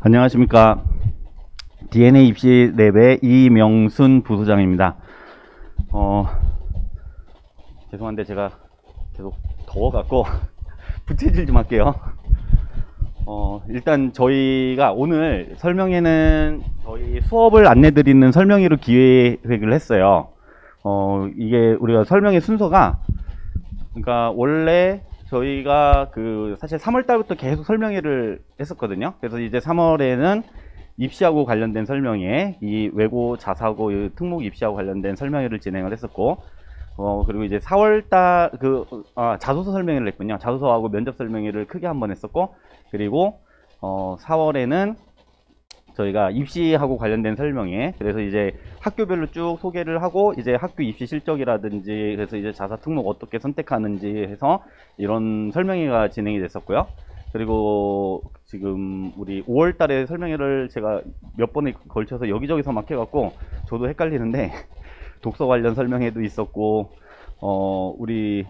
안녕하십니까. DNA 입시 랩의 이명순 부소장입니다. 죄송한데 제가 계속 더워갖고 부채질 좀 할게요. 일단 저희가 오늘 설명회는 저희 수업을 안내드리는 설명회로 기획을 했어요. 이게 우리가 설명회 순서가, 그러니까 원래 저희가 사실 3월 달부터 계속 설명회를 했었거든요. 그래서 이제 3월에는 입시하고 관련된 설명회, 이 외고 자사고 특목 입시하고 관련된 설명회를 진행을 했었고, 그리고 이제 4월 달 자소서 설명회를 했군요. 자소서하고 면접 설명회를 크게 한번 했었고, 그리고 4월에는 저희가 입시하고 관련된 설명회, 그래서 이제 학교별로 쭉 소개를 하고, 이제 학교 입시 실적이라든지, 그래서 이제 자사 특목 어떻게 선택하는지 해서 이런 설명회가 진행이 됐었고요. 그리고 지금 우리 5월 달에 설명회를 제가 몇 번에 걸쳐서 여기저기서 막 해갖고 저도 헷갈리는데 독서 관련 설명회도 있었고, 우리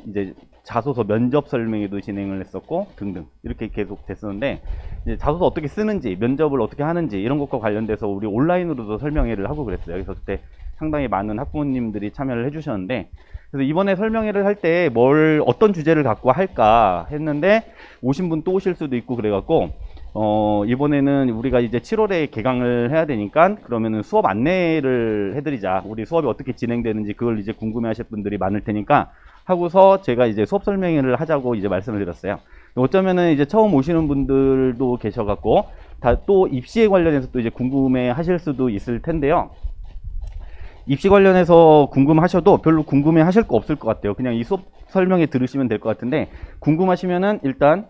이제 자소서 면접 설명회도 진행을 했었고 등등 이렇게 계속 됐었는데, 이제 자소서 어떻게 쓰는지, 면접을 어떻게 하는지 이런 것과 관련돼서 우리 온라인으로도 설명회를 하고 그랬어요. 그래서 그때 상당히 많은 학부모님들이 참여를 해주셨는데, 그래서 이번에 설명회를 할 때 어떤 주제를 갖고 할까 했는데 오신 분 또 오실 수도 있고 그래갖고 이번에는 우리가 이제 7월에 개강을 해야 되니까 그러면은 수업 안내를 해드리자. 우리 수업이 어떻게 진행되는지 그걸 이제 궁금해 하실 분들이 많을 테니까 하고서 제가 이제 수업 설명회를 하자고 이제 말씀을 드렸어요. 어쩌면은 이제 처음 오시는 분들도 계셔갖고 다 또 입시에 관련해서 또 이제 궁금해 하실 수도 있을 텐데요. 입시 관련해서 궁금하셔도 별로 궁금해 하실 거 없을 것 같아요. 그냥 이 수업 설명회 들으시면 될 것 같은데, 궁금하시면은 일단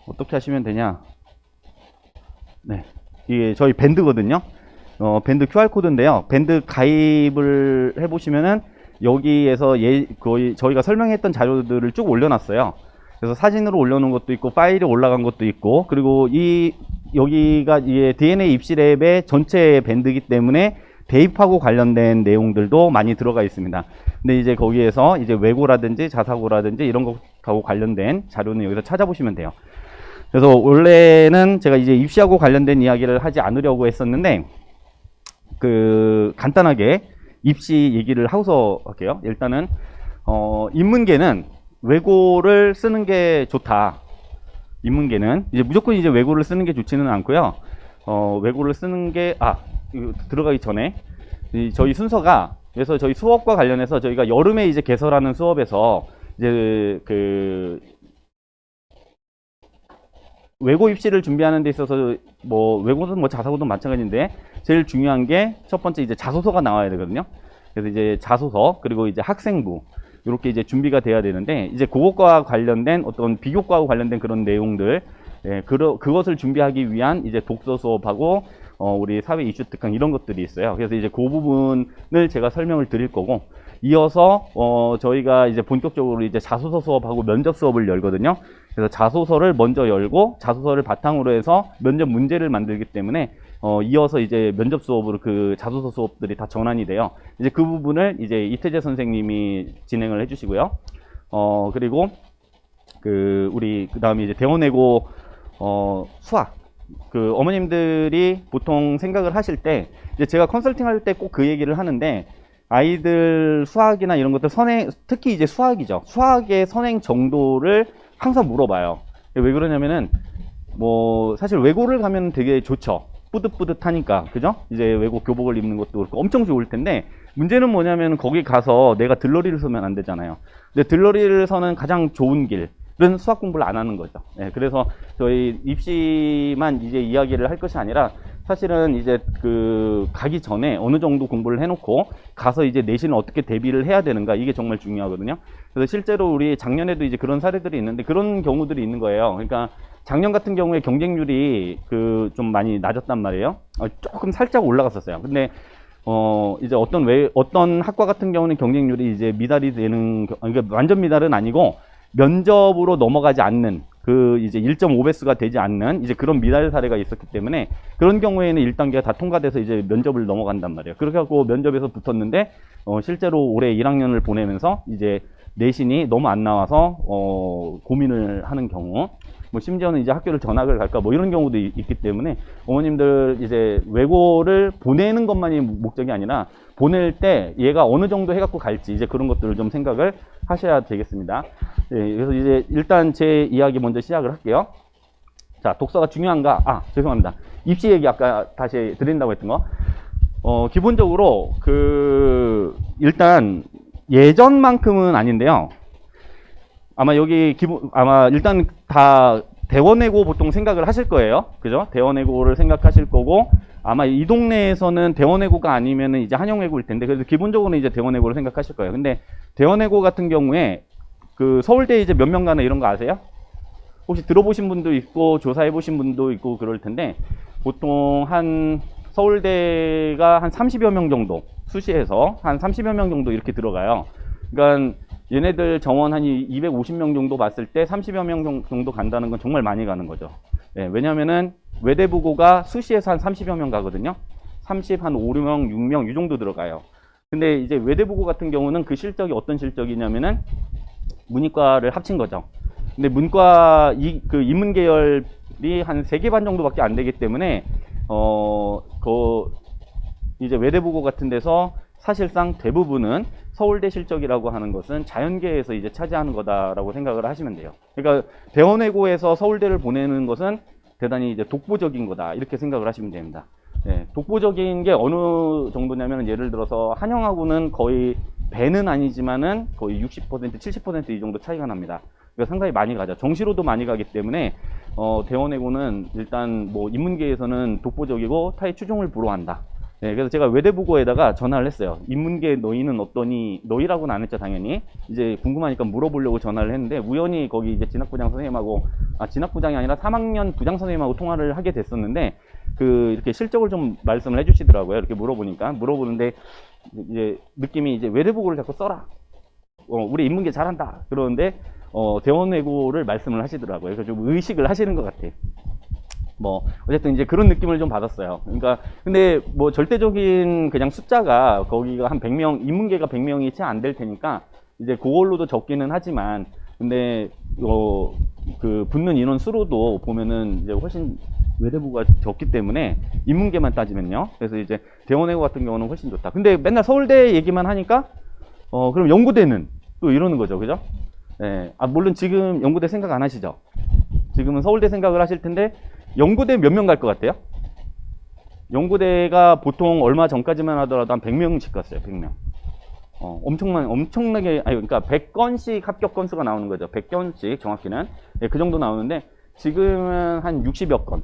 어떻게 하시면 되냐. 네, 이게 저희 밴드거든요. 밴드 QR코드인데요. 밴드 가입을 해보시면은 여기에서 거의 저희가 설명했던 자료들을 쭉 올려놨어요. 그래서 사진으로 올려놓은 것도 있고 파일이 올라간 것도 있고, 그리고 여기가 이게 DNA 입시랩의 전체 밴드이기 때문에 대입하고 관련된 내용들도 많이 들어가 있습니다. 근데 이제 거기에서 이제 외고라든지 자사고라든지 이런 것하고 관련된 자료는 여기서 찾아보시면 돼요. 그래서 원래는 제가 이제 입시하고 관련된 이야기를 하지 않으려고 했었는데, 간단하게 입시 얘기를 하고서 할게요. 일단은 인문계는 외고를 쓰는 게 좋다. 인문계는 이제 무조건 이제 외고를 쓰는 게 좋지는 않고요. 외고를 쓰는 게 이거 들어가기 전에 저희 순서가, 그래서 저희 수업과 관련해서 저희가 여름에 이제 개설하는 수업에서 이제 외고 입시를 준비하는 데 있어서 외고든 자사고든 마찬가지인데 제일 중요한 게 첫 번째 이제 자소서가 나와야 되거든요. 그래서 이제 자소서, 그리고 이제 학생부 이렇게 이제 준비가 돼야 되는데, 이제 그것과 관련된 어떤 비교과와 관련된 그런 내용들, 그것을 준비하기 위한 이제 독서 수업하고 우리 사회 이슈 특강 이런 것들이 있어요. 그래서 이제 그 부분을 제가 설명을 드릴 거고, 이어서 저희가 이제 본격적으로 이제 자소서 수업하고 면접 수업을 열거든요. 그래서 자소서를 먼저 열고 자소서를 바탕으로 해서 면접 문제를 만들기 때문에 이어서 이제 면접 수업으로 그 자소서 수업들이 다 전환이 돼요. 이제 그 부분을 이제 이태재 선생님이 진행을 해주시고요. 그리고 우리 그다음에 이제 대원외고 수학, 어머님들이 보통 생각을 하실 때, 이제 제가 컨설팅 할 때 꼭 그 얘기를 하는데, 아이들 수학이나 이런 것들 특히 이제 수학이죠. 수학의 선행 정도를 항상 물어봐요. 왜 그러냐면은 사실 외고를 가면 되게 좋죠. 뿌듯뿌듯하니까, 그죠? 이제 외고 교복을 입는 것도 그렇고 엄청 좋을 텐데, 문제는 뭐냐면 거기 가서 내가 들러리를 서면 안 되잖아요. 근데 들러리를 서는 가장 좋은 길은 수학 공부를 안 하는 거죠. 그래서 저희 입시만 이제 이야기를 할 것이 아니라, 사실은 이제 가기 전에 어느 정도 공부를 해놓고 가서 이제 내신을 어떻게 대비를 해야 되는가, 이게 정말 중요하거든요. 그래서 실제로 우리 작년에도 이제 그런 사례들이 있는데, 그런 경우들이 있는 거예요. 그러니까 작년 같은 경우에 경쟁률이 좀 많이 낮았단 말이에요. 조금 살짝 올라갔었어요. 근데 이제 어떤 학과 같은 경우는 경쟁률이 이제 미달이 되는, 그러니까 완전 미달은 아니고 면접으로 넘어가지 않는, 이제 1.5배수가 되지 않는 이제 그런 미달 사례가 있었기 때문에, 그런 경우에는 1단계가 다 통과돼서 이제 면접을 넘어간단 말이에요. 그렇게 하고 면접에서 붙었는데 실제로 올해 1학년을 보내면서 이제 내신이 너무 안 나와서 고민을 하는 경우, 뭐 심지어는 이제 학교를 전학을 갈까 뭐 이런 경우도 있기 때문에 어머님들 이제 외고를 보내는 것만이 목적이 아니라 보낼 때 얘가 어느 정도 해갖고 갈지 이제 그런 것들을 좀 생각을 하셔야 되겠습니다. 예, 그래서 이제 일단 제 이야기 먼저 시작을 할게요. 자, 독서가 중요한가? 아, 죄송합니다. 입시 얘기 아까 다시 드린다고 했던 거. 기본적으로 일단 예전만큼은 아닌데요. 아마 여기 아마 일단 다 대원외고 보통 생각을 하실 거예요. 그죠? 대원외고를 생각하실 거고, 아마 이 동네에서는 대원외고가 아니면은 이제 한영외고일 텐데, 그래서 기본적으로는 이제 대원외고를 생각하실 거예요. 근데 대원외고 같은 경우에 서울대 이제 몇 명 가나 이런 거 아세요? 혹시 들어보신 분도 있고, 조사해 보신 분도 있고 그럴 텐데, 보통 서울대가 한 30여 명 정도, 수시에서 한 30여 명 정도 이렇게 들어가요. 그러니까 얘네들 정원 한 250명 정도 봤을 때 30여 명 정도 간다는 건 정말 많이 가는 거죠. 예, 왜냐면은 외대부고가 수시에서 한 30여 명 가거든요. 30, 한 5, 6명, 6명 이 정도 들어가요. 근데 이제 외대부고 같은 경우는 그 실적이 어떤 실적이냐면은 문이과를 합친 거죠. 근데 문과 인문 계열이 한 3개 반 정도밖에 안 되기 때문에 이제 외대부고 같은 데서 사실상 대부분은 서울대 실적이라고 하는 것은 자연계에서 이제 차지하는 거다라고 생각을 하시면 돼요. 그러니까 대원외고에서 서울대를 보내는 것은 대단히 이제 독보적인 거다 이렇게 생각을 하시면 됩니다. 네, 독보적인 게 어느 정도냐면 예를 들어서 한영하고는 거의 배는 아니지만은 거의 60%, 70% 이 정도 차이가 납니다. 그러니까 상당히 많이 가죠. 정시로도 많이 가기 때문에 대원외고는 일단 뭐 인문계에서는 독보적이고 타의 추종을 불허한다. 네, 그래서 제가 외대부고에다가 전화를 했어요. 인문계 너희는 어떠니? 너희라고는 안 했죠, 당연히. 이제 궁금하니까 물어보려고 전화를 했는데, 우연히 거기 이제 진학부장 선생님하고, 진학부장이 아니라 3학년 부장 선생님하고 통화를 하게 됐었는데, 이렇게 실적을 좀 말씀을 해주시더라고요. 이렇게 물어보는데, 이제 느낌이 이제 외대부고를 자꾸 써라. 우리 인문계 잘한다. 그러는데, 대원외고를 말씀을 하시더라고요. 그래서 좀 의식을 하시는 것 같아요. 뭐 어쨌든 이제 그런 느낌을 좀 받았어요. 그러니까 근데 뭐 절대적인 그냥 숫자가 거기가 한 100명, 인문계가 100명이 채 안 될 테니까 이제 그걸로도 적기는 하지만 근데 붙는 인원 수로도 보면은 이제 훨씬 외대부가 적기 때문에 인문계만 따지면요. 그래서 이제 대원외고 같은 경우는 훨씬 좋다. 근데 맨날 서울대 얘기만 하니까 그럼 연구대는 또 이러는 거죠. 그죠? 예. 물론 지금 연구대 생각 안 하시죠? 지금은 서울대 생각을 하실 텐데 연구대 몇 명 갈 것 같아요? 연구대가 보통 얼마 전까지만 하더라도 한 100명씩 갔어요. 100명. 엄청나게, 그러니까 100건씩 합격 건수가 나오는 거죠. 100건씩 정확히는. 예, 그 정도 나오는데, 지금은 한 60여 건.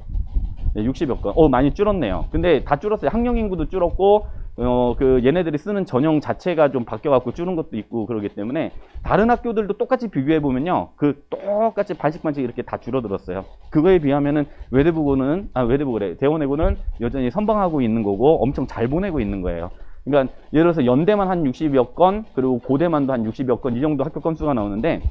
네, 60여 건. 많이 줄었네요. 근데 다 줄었어요. 학령 인구도 줄었고, 얘네들이 쓰는 전형 자체가 좀 바뀌어갖고 줄은 것도 있고 그러기 때문에, 다른 학교들도 똑같이 비교해보면요. 똑같이 반씩 이렇게 다 줄어들었어요. 그거에 비하면은, 외대부고래. 대원외고는 여전히 선방하고 있는 거고, 엄청 잘 보내고 있는 거예요. 그러니까, 예를 들어서 연대만 한 60여 건, 그리고 고대만도 한 60여 건, 이 정도 합격 건수가 나오는데,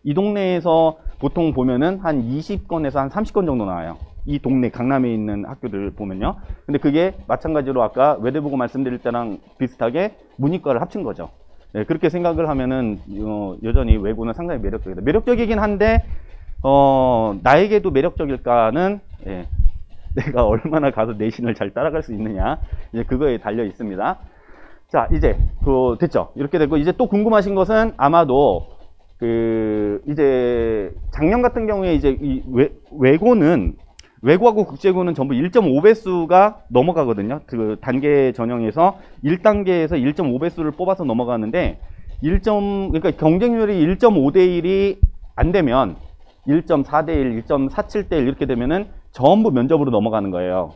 이 동네에서 보통 보면은 한 20건에서 한 30건 정도 나와요. 이 동네 강남에 있는 학교들 보면요. 근데 그게 마찬가지로 아까 외대부고 말씀드릴 때랑 비슷하게 문이과를 합친 거죠. 네, 그렇게 생각을 하면은 여전히 외고는 상당히 매력적이다. 매력적이긴 한데 나에게도 매력적일까는 내가 얼마나 가서 내신을 잘 따라갈 수 있느냐 이제 그거에 달려 있습니다. 자, 이제 됐죠. 이렇게 되고 이제 또 궁금하신 것은 아마도 이제 작년 같은 경우에 이제 이 외고하고 국제고는 전부 1.5배수가 넘어가거든요. 단계 전형에서 1단계에서 1.5배수를 뽑아서 넘어가는데 그러니까 경쟁률이 1.5대 1이 안 되면 1.4대 1, 1.47대 1 이렇게 되면은 전부 면접으로 넘어가는 거예요.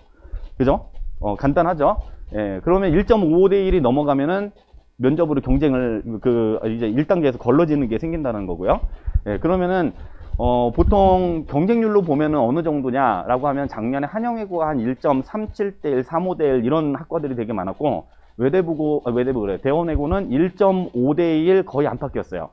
그죠? 간단하죠? 예, 그러면 1.5대 1이 넘어가면은 면접으로 경쟁을 이제 1단계에서 걸러지는 게 생긴다는 거고요. 예, 그러면은 보통 경쟁률로 보면은 어느 정도냐라고 하면 작년에 한영외고가 한 1.37대 1, 3.5대 1 이런 학과들이 되게 많았고 대원외고는 1.5대 1 거의 안팎이었어요.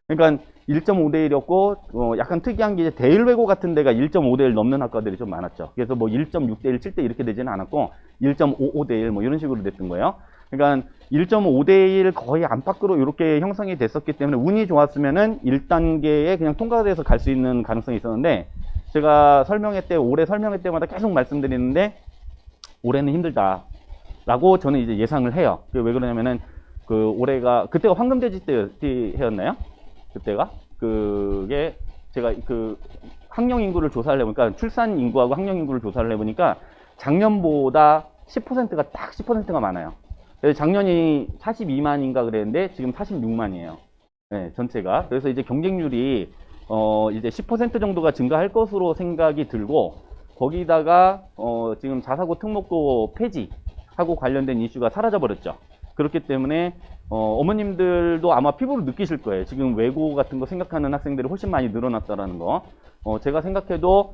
그러니까 1.5대 1이었고 약간 특이한 게 이제 대일외고 같은 데가 1.5대 1 넘는 학과들이 좀 많았죠. 그래서 뭐 1.6대 1, 7대 이렇게 되지는 않았고 1.55대 1 뭐 이런 식으로 됐던 거예요. 그러니까 1.5대 1 거의 안팎으로 이렇게 형성이 됐었기 때문에 운이 좋았으면은 1단계에 그냥 통과돼서 갈 수 있는 가능성이 있었는데, 제가 설명회 때 올해 설명회 때마다 계속 말씀드리는데 올해는 힘들다라고 저는 이제 예상을 해요. 왜 그러냐면은 그 올해가 그때가 황금돼지 때 해였나요? 그때가 그게 제가 그 학령 인구를 조사를 해보니까 출산 인구하고 학령 인구를 조사를 해보니까 작년보다 10%가 딱 10%가 많아요. 그래서 작년이 42만인가 그랬는데 지금 46만이에요. 네, 전체가. 그래서 이제 경쟁률이 이제 10% 정도가 증가할 것으로 생각이 들고, 거기다가 지금 자사고 특목고 폐지하고 관련된 이슈가 사라져 버렸죠. 그렇기 때문에 어머님들도 아마 피부로 느끼실 거예요. 지금 외고 같은 거 생각하는 학생들이 훨씬 많이 늘어났다라는 거. 제가 생각해도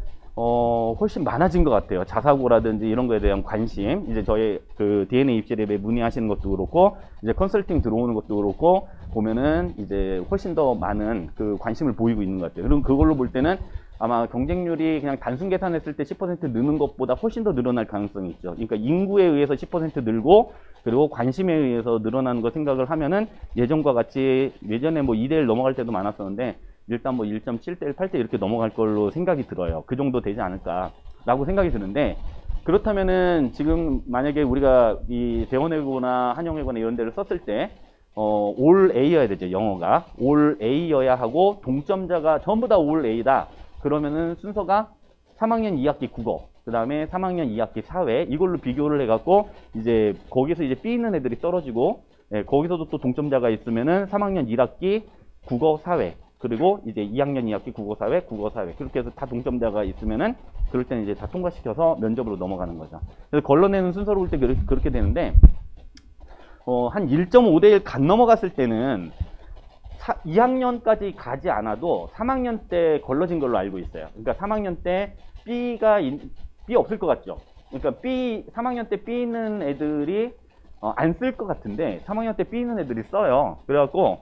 훨씬 많아진 것 같아요. 자사고라든지 이런 거에 대한 관심. 이제 저희 그 DNA 입시랩에 문의하시는 것도 그렇고, 이제 컨설팅 들어오는 것도 그렇고, 보면은 이제 훨씬 더 많은 그 관심을 보이고 있는 것 같아요. 그럼 그걸로 볼 때는 아마 경쟁률이 그냥 단순 계산했을 때 10% 느는 것보다 훨씬 더 늘어날 가능성이 있죠. 그러니까 인구에 의해서 10% 늘고, 그리고 관심에 의해서 늘어나는 거 생각을 하면은 예전과 같이, 예전에 뭐 2대1 넘어갈 때도 많았었는데 일단 뭐 1.7대 1, 8대 이렇게 넘어갈 걸로 생각이 들어요. 그 정도 되지 않을까라고 생각이 드는데, 그렇다면은 지금 만약에 우리가 이 대원외고나 한영외고나 이런 데를 썼을 때 올 A여야 되죠. 영어가 올 A여야 하고 동점자가 전부 다 올 A다. 그러면은 순서가 3학년 2학기 국어, 그 다음에 3학년 2학기 사회, 이걸로 비교를 해갖고 이제 거기서 이제 B 있는 애들이 떨어지고, 거기서도 또 동점자가 있으면은 3학년 1학기 국어 사회, 그리고 이제 2학년 2학기 국어사회, 국어사회, 그렇게 해서 다 동점자가 있으면은 그럴 때는 이제 다 통과시켜서 면접으로 넘어가는 거죠. 그래서 걸러내는 순서로 볼 때 그렇게 되는데, 한 1.5대 1 간 넘어갔을 때는 2학년까지 가지 않아도 3학년 때 걸러진 걸로 알고 있어요. 그러니까 3학년 때 B 없을 것 같죠. 그러니까 3학년 때 B 있는 애들이 안 쓸 것 같은데 3학년 때 B 있는 애들이 써요. 그래갖고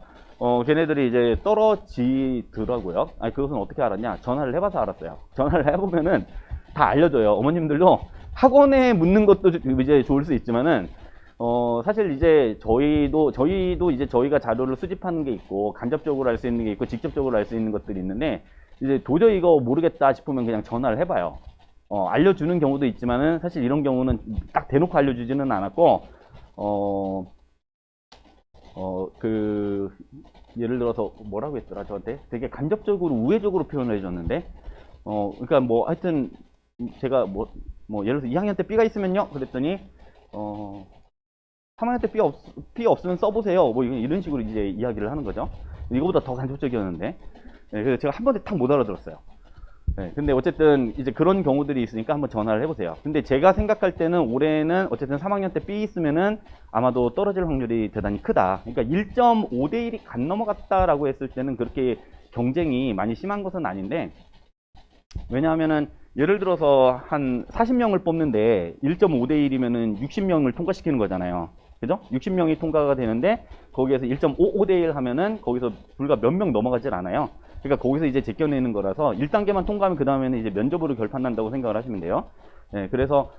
걔네들이 이제 떨어지더라고요. 아니, 그것은 어떻게 알았냐? 전화를 해봐서 알았어요. 전화를 해보면은 다 알려줘요. 어머님들도 학원에 묻는 것도 이제 좋을 수 있지만은, 사실 이제 저희도 이제 저희가 자료를 수집하는 게 있고, 간접적으로 알 수 있는 게 있고, 직접적으로 알 수 있는 것들이 있는데, 이제 도저히 이거 모르겠다 싶으면 그냥 전화를 해봐요. 알려주는 경우도 있지만은, 사실 이런 경우는 딱 대놓고 알려주지는 않았고, 예를 들어서 뭐라고 했더라, 저한테? 되게 간접적으로 우회적으로 표현을 해줬는데, 그러니까 뭐 하여튼 제가 뭐 예를 들어서 2학년 때 B가 있으면요? 그랬더니, 3학년 때 B 없으면 써보세요. 뭐 이런 식으로 이제 이야기를 하는 거죠. 이거보다 더 간접적이었는데. 그래서 제가 한 번에 딱 못 알아들었어요. 근데 어쨌든 이제 그런 경우들이 있으니까 한번 전화를 해보세요. 근데 제가 생각할 때는 올해는 어쨌든 3학년 때 B 있으면은 아마도 떨어질 확률이 대단히 크다. 그러니까 1.5대 1이 간 넘어갔다라고 했을 때는 그렇게 경쟁이 많이 심한 것은 아닌데, 왜냐하면은 예를 들어서 한 40명을 뽑는데 1.5대 1이면은 60명을 통과시키는 거잖아요. 그죠? 60명이 통과가 되는데 거기에서 1.55대 1 하면은 거기서 불과 몇 명 넘어가질 않아요. 그러니까 거기서 이제 제껴내는 거라서 1단계만 통과하면 그 다음에는 이제 면접으로 결판난다고 생각을 하시면 돼요. 그래서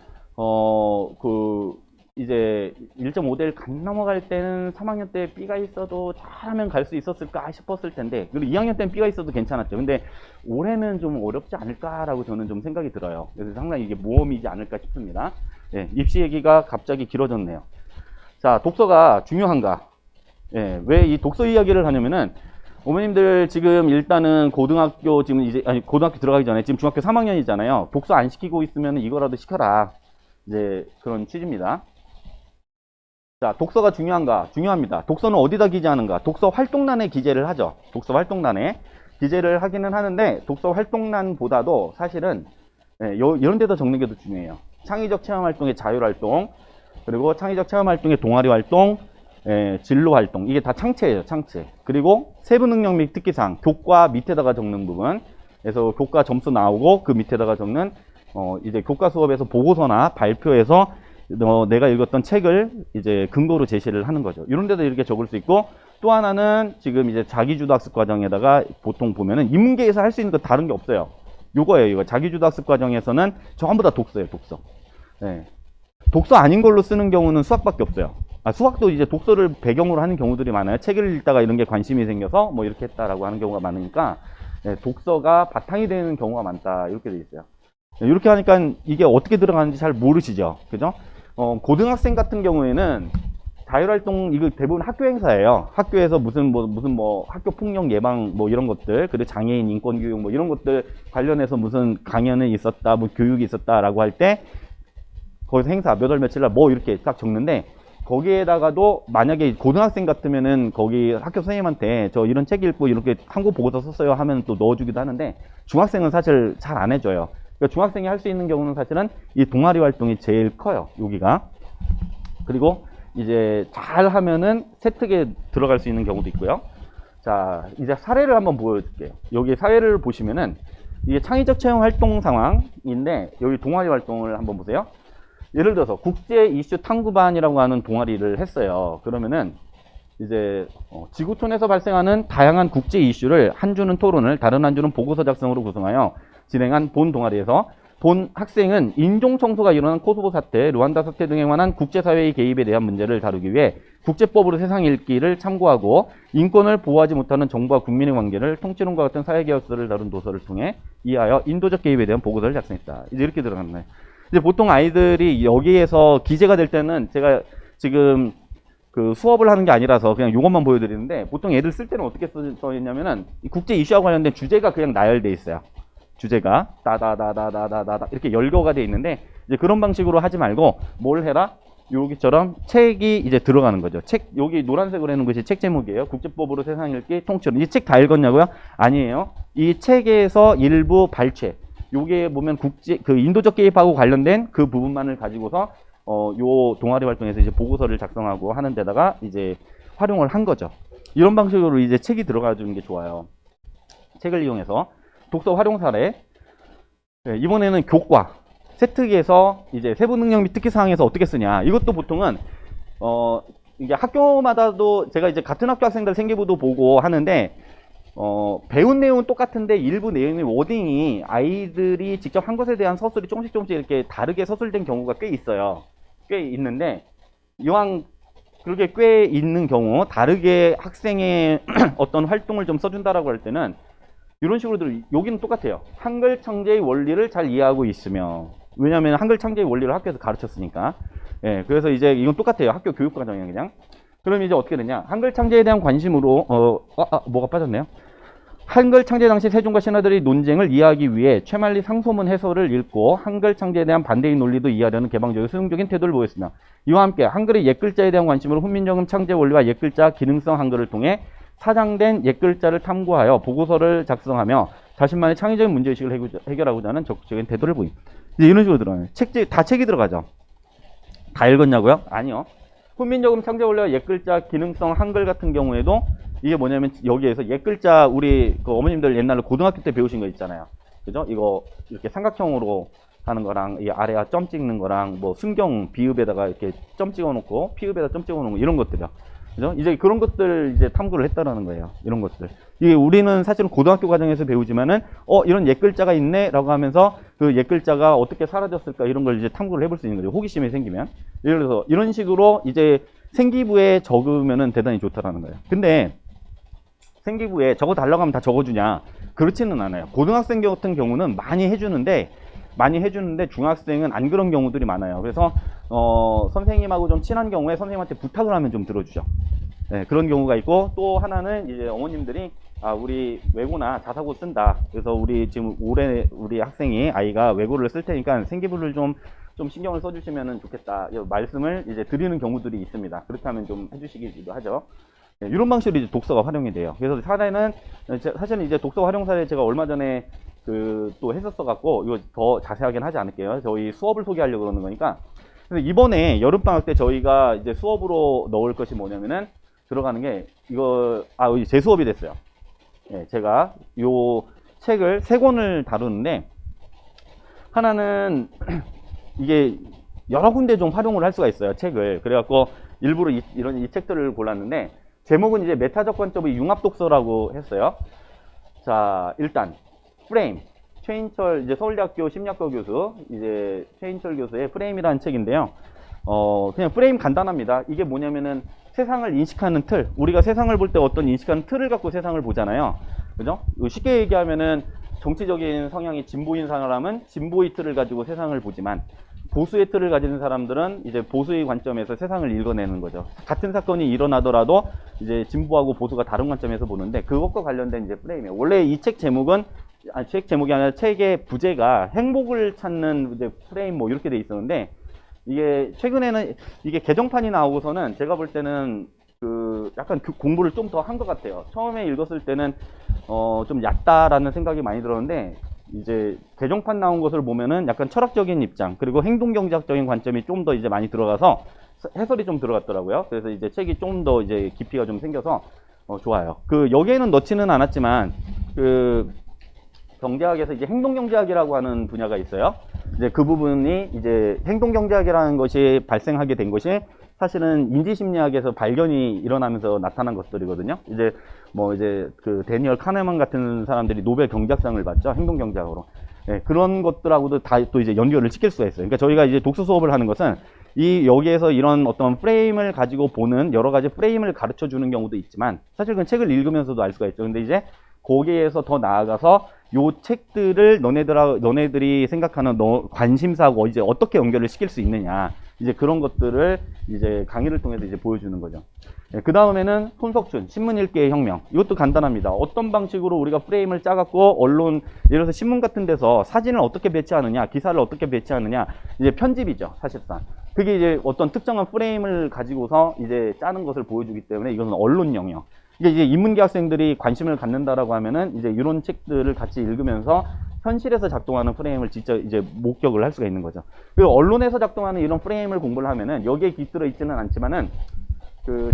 이제 1.5대 1 간 넘어갈 때는 3학년 때 B가 있어도 잘하면 갈 수 있었을까 싶었을 텐데, 그리고 2학년 때는 B가 있어도 괜찮았죠. 근데 올해는 좀 어렵지 않을까라고 저는 좀 생각이 들어요. 그래서 상당히 이게 모험이지 않을까 싶습니다. 입시 얘기가 갑자기 길어졌네요. 자, 독서가 중요한가? 왜 이 독서 이야기를 하냐면은, 어머님들 지금 일단은 고등학교 고등학교 들어가기 전에 지금 중학교 3학년이잖아요. 독서 안 시키고 있으면 이거라도 시켜라. 이제 그런 취지입니다. 자, 독서가 중요한가? 중요합니다. 독서는 어디다 기재하는가? 독서 활동란에 기재를 하죠. 독서 활동란에 기재를 하기는 하는데, 독서 활동란보다도 사실은 이런 데다 적는 게 더 중요해요. 창의적 체험활동의 자율활동, 그리고 창의적 체험활동의 동아리활동, 진로활동, 이게 다 창체예요. 창체. 그리고 세부능력 및 특기사항, 교과 밑에다가 적는 부분, 그래서 교과 점수 나오고 그 밑에다가 적는 이제 교과 수업에서 보고서나 발표에서 내가 읽었던 책을 이제 근거로 제시를 하는 거죠. 이런 데도 이렇게 적을 수 있고, 또 하나는 지금 이제 자기주도 학습 과정에다가 보통 보면은 인문계에서 할 수 있는 거 다른 게 없어요. 요거예요. 이거 자기주도 학습 과정에서는 전부 다 독서예요. 독서. 네. 독서 아닌 걸로 쓰는 경우는 수학밖에 없어요. 수학도 이제 독서를 배경으로 하는 경우들이 많아요. 책을 읽다가 이런 게 관심이 생겨서 뭐 이렇게 했다라고 하는 경우가 많으니까, 네, 독서가 바탕이 되는 경우가 많다. 이렇게 돼 있어요. 네, 이렇게 하니까 이게 어떻게 들어가는지 잘 모르시죠. 그죠? 고등학생 같은 경우에는 자율활동, 이거 대부분 학교 행사예요. 학교에서 무슨 학교 폭력 예방 뭐 이런 것들, 그리고 장애인 인권 교육 뭐 이런 것들 관련해서 무슨 강연이 있었다, 뭐 교육이 있었다라고 할 때, 거기서 행사 몇 월 며칠 날 뭐 이렇게 딱 적는데, 거기에다가도 만약에 고등학생 같으면은 거기 학교 선생님한테 저 이런 책 읽고 이렇게 한국 보고서 썼어요 하면 또 넣어주기도 하는데, 중학생은 사실 잘 안 해줘요. 그러니까 중학생이 할 수 있는 경우는 사실은 이 동아리 활동이 제일 커요, 여기가. 그리고 이제 잘 하면은 세특에 들어갈 수 있는 경우도 있고요. 자, 이제 사례를 한번 보여줄게요. 여기 사례를 보시면은 이게 창의적 체험 활동 상황인데, 여기 동아리 활동을 한번 보세요. 예를 들어서 국제 이슈 탐구반이라고 하는 동아리를 했어요. 그러면은 이제 지구촌에서 발생하는 다양한 국제 이슈를 한 주는 토론을, 다른 한 주는 보고서 작성으로 구성하여 진행한 본 동아리에서 본 학생은 인종 청소가 일어난 코소보 사태, 루안다 사태 등에 관한 국제사회의 개입에 대한 문제를 다루기 위해 국제법으로 세상 읽기를 참고하고, 인권을 보호하지 못하는 정부와 국민의 관계를, 통치론과 같은 사회개혁서를 다룬 도서를 통해 이해하여 인도적 개입에 대한 보고서를 작성했다. 이제 이렇게 들어갔네. 이제 보통 아이들이 여기에서 기재가 될 때는, 제가 지금 그 수업을 하는 게 아니라서 그냥 이것만 보여드리는데, 보통 애들 쓸 때는 어떻게 써 있냐면은 국제 이슈와 관련된 주제가 그냥 나열돼 있어요. 주제가 다다다다다다다 이렇게 열거가 돼 있는데, 이제 그런 방식으로 하지 말고 뭘 해라? 여기처럼 책이 이제 들어가는 거죠. 책, 여기 노란색으로 해놓은 것이 책 제목이에요. 국제법으로 세상 읽기 통치론. 이 책 다 읽었냐고요? 아니에요. 이 책에서 일부 발췌. 요게 보면 그 인도적 개입하고 관련된 그 부분만을 가지고서 요 동아리 활동에서 이제 보고서를 작성하고 하는 데다가 이제 활용을 한 거죠. 이런 방식으로 이제 책이 들어가 주는 게 좋아요. 책을 이용해서 독서 활용 사례. 네, 이번에는 교과 세특에서 이제 세부 능력 및 특기 사항에서 어떻게 쓰냐. 이것도 보통은 이게 학교마다도, 제가 이제 같은 학교 학생들 생기부도 보고 하는데, 배운 내용은 똑같은데 일부 내용의 워딩이 아이들이 직접 한 것에 대한 서술이 조금씩 이렇게 다르게 서술된 경우가 꽤 있어요. 꽤 있는데, 이왕 그렇게 꽤 있는 경우, 다르게 학생의 어떤 활동을 좀 써준다라고 할 때는 이런 식으로 여기는 똑같아요. 한글 창제의 원리를 잘 이해하고 있으며, 왜냐하면 한글 창제의 원리를 학교에서 가르쳤으니까. 예, 그래서 이제 이건 똑같아요. 학교 교육 과정이에요, 그냥. 그럼 이제 어떻게 되냐? 한글 창제에 대한 관심으로 뭐가 빠졌네요. 한글 창제 당시 세종과 신하들의 논쟁을 이해하기 위해 최만리 상소문 해설을 읽고 한글 창제에 대한 반대의 논리도 이해하려는 개방적이고 수용적인 태도를 보였으며, 이와 함께 한글의 옛글자에 대한 관심으로 훈민정음 창제 원리와 옛글자 기능성 한글을 통해 사장된 옛글자를 탐구하여 보고서를 작성하며 자신만의 창의적인 문제의식을 해결하고자 하는 적극적인 태도를 보임. 이제 이런 식으로 들어가요. 다 책이 들어가죠. 다 읽었냐고요? 아니요. 훈민정음 창제 원리와 옛글자 기능성 한글 같은 경우에도 이게 뭐냐면, 여기에서 옛글자, 우리 그 어머님들 옛날에 고등학교 때 배우신 거 있잖아요. 그죠? 이거 이렇게 삼각형으로 하는 거랑, 이 아래와 점 찍는 거랑, 뭐 순경 비읍에다가 이렇게 점 찍어 놓고 피읍에다 점 찍어 놓은 거, 이런 것들이요. 그죠? 이제 그런 것들 이제 탐구를 했다라는 거예요. 이런 것들. 이게 우리는 사실은 고등학교 과정에서 배우지만은, 이런 옛글자가 있네? 라고 하면서 그 옛글자가 어떻게 사라졌을까? 이런 걸 이제 탐구를 해볼 수 있는 거죠. 호기심이 생기면. 예를 들어서 이런 식으로 이제 생기부에 적으면은 대단히 좋다라는 거예요. 근데 생기부에 적어 달라고 하면 다 적어주냐? 그렇지는 않아요. 고등학생 같은 경우는 많이 해주는데 중학생은 안 그런 경우들이 많아요. 그래서 선생님하고 좀 친한 경우에 선생님한테 부탁을 하면 좀 들어주죠. 네, 그런 경우가 있고, 또 하나는 이제 어머님들이 우리 외고나 자사고 쓴다. 그래서 우리 지금 올해 우리 아이가 외고를 쓸 테니까 생기부를 좀 신경을 써주시면 좋겠다. 이 말씀을 이제 드리는 경우들이 있습니다. 그렇다면 좀 해주시기도 하죠. 네, 이런 방식으로 이제 독서가 활용이 돼요. 그래서 사례는, 사실은 이제 독서 활용 사례 제가 얼마 전에 또 했었어 갖고 이거 더 자세하게는 하지 않을게요. 저희 수업을 소개하려고 그러는 거니까. 그래서 이번에 여름방학 때 저희가 이제 수업으로 넣을 것이 뭐냐면은, 들어가는 게 이거, 제 수업이 됐어요. 네, 제가 요 책을 3권을 다루는데, 하나는 이게 여러 군데 좀 활용을 할 수가 있어요, 책을. 그래갖고 일부러 이 책들을 골랐는데, 제목은 이제 메타적 관점의 융합 독서라고 했어요. 자, 일단 프레임. 최인철, 이제 서울대학교 심리학과 교수, 이제 최인철 교수의 프레임이라는 책인데요. 그냥 프레임 간단합니다. 이게 뭐냐면은 세상을 인식하는 틀, 우리가 세상을 볼 때 어떤 인식하는 틀을 갖고 세상을 보잖아요. 그죠? 쉽게 얘기하면은 정치적인 성향이 진보인 사람은 진보의 틀을 가지고 세상을 보지만, 보수의 틀을 가지는 사람들은 이제 보수의 관점에서 세상을 읽어내는 거죠. 같은 사건이 일어나더라도 이제 진보하고 보수가 다른 관점에서 보는데, 그것과 관련된 이제 프레임이에요. 원래 이 책 제목은, 책 제목이 아니라 책의 부제가 행복을 찾는 이제 프레임 뭐 이렇게 돼 있었는데, 이게 최근에는 이게 개정판이 나오고서는 제가 볼 때는 약간 공부를 좀 더 한 것 같아요. 처음에 읽었을 때는 좀 얕다라는 생각이 많이 들었는데, 이제 개정판 나온 것을 보면은 약간 철학적인 입장, 그리고 행동경제학적인 관점이 좀 더 이제 많이 들어가서 해설이 좀 들어갔더라고요. 그래서 이제 책이 좀 더 이제 깊이가 좀 생겨서 좋아요. 여기에는 넣지는 않았지만 경제학에서 이제 행동경제학이라고 하는 분야가 있어요. 이제 그 부분이 이제 행동경제학이라는 것이 발생하게 된 것이 사실은 인지심리학에서 발견이 일어나면서 나타난 것들이거든요. 이제 데니얼 카네만 같은 사람들이 노벨 경제학상을 받죠. 행동경제학으로. 네, 그런 것들하고도 다 또 이제 연결을 시킬 수가 있어요. 그러니까 저희가 이제 독서 수업을 하는 것은 여기에서 이런 어떤 프레임을 가지고 보는 여러 가지 프레임을 가르쳐 주는 경우도 있지만, 사실 그 책을 읽으면서도 알 수가 있죠. 근데 이제 거기에서 더 나아가서 요 책들을 너네들이 생각하는 관심사하고 이제 어떻게 연결을 시킬 수 있느냐, 이제 그런 것들을 이제 강의를 통해서 이제 보여주는 거죠. 네, 그 다음에는 손석준 신문 읽기의 혁명. 이것도 간단합니다. 어떤 방식으로 우리가 프레임을 짜갖고 언론, 예를 들어서 신문 같은 데서 사진을 어떻게 배치하느냐, 기사를 어떻게 배치하느냐, 이제 편집이죠, 사실상. 그게 이제 어떤 특정한 프레임을 가지고서 이제 짜는 것을 보여주기 때문에 이것은 언론 영역. 이제 인문계 학생들이 관심을 갖는다라고 하면은 이제 이런 책들을 같이 읽으면서 현실에서 작동하는 프레임을 직접 이제 목격을 할 수가 있는 거죠. 그리고 언론에서 작동하는 이런 프레임을 공부를 하면은 여기에 깃들어 있지는 않지만은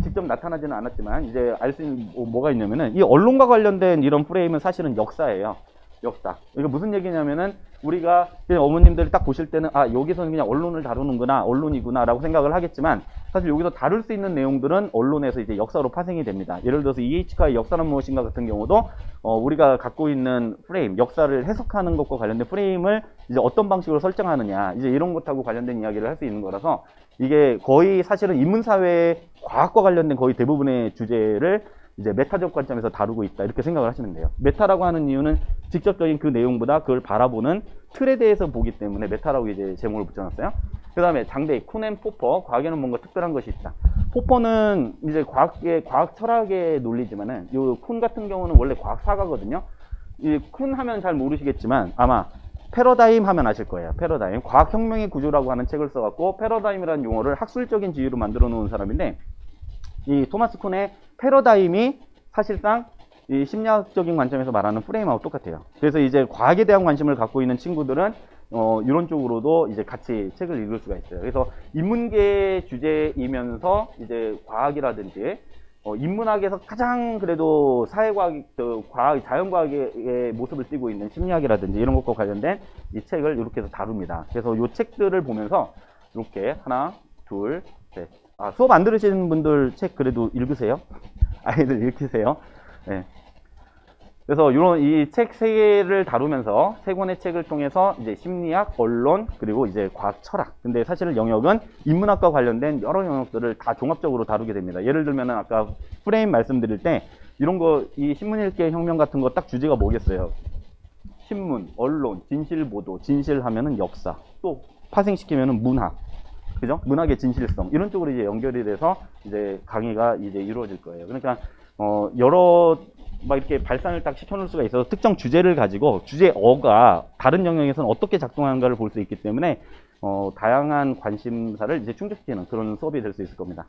직접 나타나지는 않았지만 이제 알 수 있는 뭐가 있냐면은, 이 언론과 관련된 이런 프레임은 사실은 역사예요. 역사. 이게 무슨 얘기냐면은, 우리가 그냥 어머님들이 딱 보실 때는 여기서는 그냥 언론을 다루는구나, 언론이구나 라고 생각을 하겠지만, 사실 여기서 다룰 수 있는 내용들은 언론에서 이제 역사로 파생이 됩니다. 예를 들어서 EH카의 역사는 무엇인가 같은 경우도 우리가 갖고 있는 프레임, 역사를 해석하는 것과 관련된 프레임을 이제 어떤 방식으로 설정하느냐, 이제 이런 것하고 관련된 이야기를 할 수 있는 거라서, 이게 거의 사실은 인문사회 과학과 관련된 거의 대부분의 주제를 이제 메타적 관점에서 다루고 있다, 이렇게 생각을 하시면 돼요. 메타라고 하는 이유는 직접적인 그 내용보다 그걸 바라보는 틀에 대해서 보기 때문에 메타라고 이제 제목을 붙여놨어요. 그 다음에 장대익, 쿤 앤 포퍼, 과학에는 뭔가 특별한 것이 있다. 포퍼는 이제 과학 철학의 논리지만은, 요 쿤 같은 경우는 원래 과학사가거든요. 이 쿤 하면 잘 모르시겠지만 아마 패러다임 하면 아실 거예요. 패러다임. 과학혁명의 구조라고 하는 책을 써갖고 패러다임이라는 용어를 학술적인 지위로 만들어 놓은 사람인데, 이 토마스 쿤의 패러다임이 사실상 이 심리학적인 관점에서 말하는 프레임하고 똑같아요. 그래서 이제 과학에 대한 관심을 갖고 있는 친구들은 이런 쪽으로도 이제 같이 책을 읽을 수가 있어요. 그래서 인문계 주제이면서 이제 과학이라든지 인문학에서 가장 그래도 사회과학, 과학, 자연과학의 모습을 띠고 있는 심리학이라든지 이런 것과 관련된 이 책을 이렇게 해서 다룹니다. 그래서 이 책들을 보면서 이렇게 하나, 둘, 셋. 수업 안 들으시는 분들 책 그래도 읽으세요. 아이들 읽으세요. 네. 그래서 이 책 세 개를 다루면서 세 권의 책을 통해서 이제 심리학, 언론, 그리고 이제 과학, 철학. 근데 사실 영역은 인문학과 관련된 여러 영역들을 다 종합적으로 다루게 됩니다. 예를 들면은 아까 프레임 말씀드릴 때 이런 거, 이 신문 읽기의 혁명 같은 거 딱 주제가 뭐겠어요? 신문, 언론, 진실 보도, 진실하면은 역사, 또 파생시키면은 문학. 그죠? 문학의 진실성. 이런 쪽으로 이제 연결이 돼서 이제 강의가 이제 이루어질 거예요. 그러니까 막 이렇게 발산을 딱 시켜놓을 수가 있어서 특정 주제를 가지고 주제어가 다른 영역에서는 어떻게 작동하는가를 볼 수 있기 때문에 다양한 관심사를 이제 충족시키는 그런 수업이 될 수 있을 겁니다.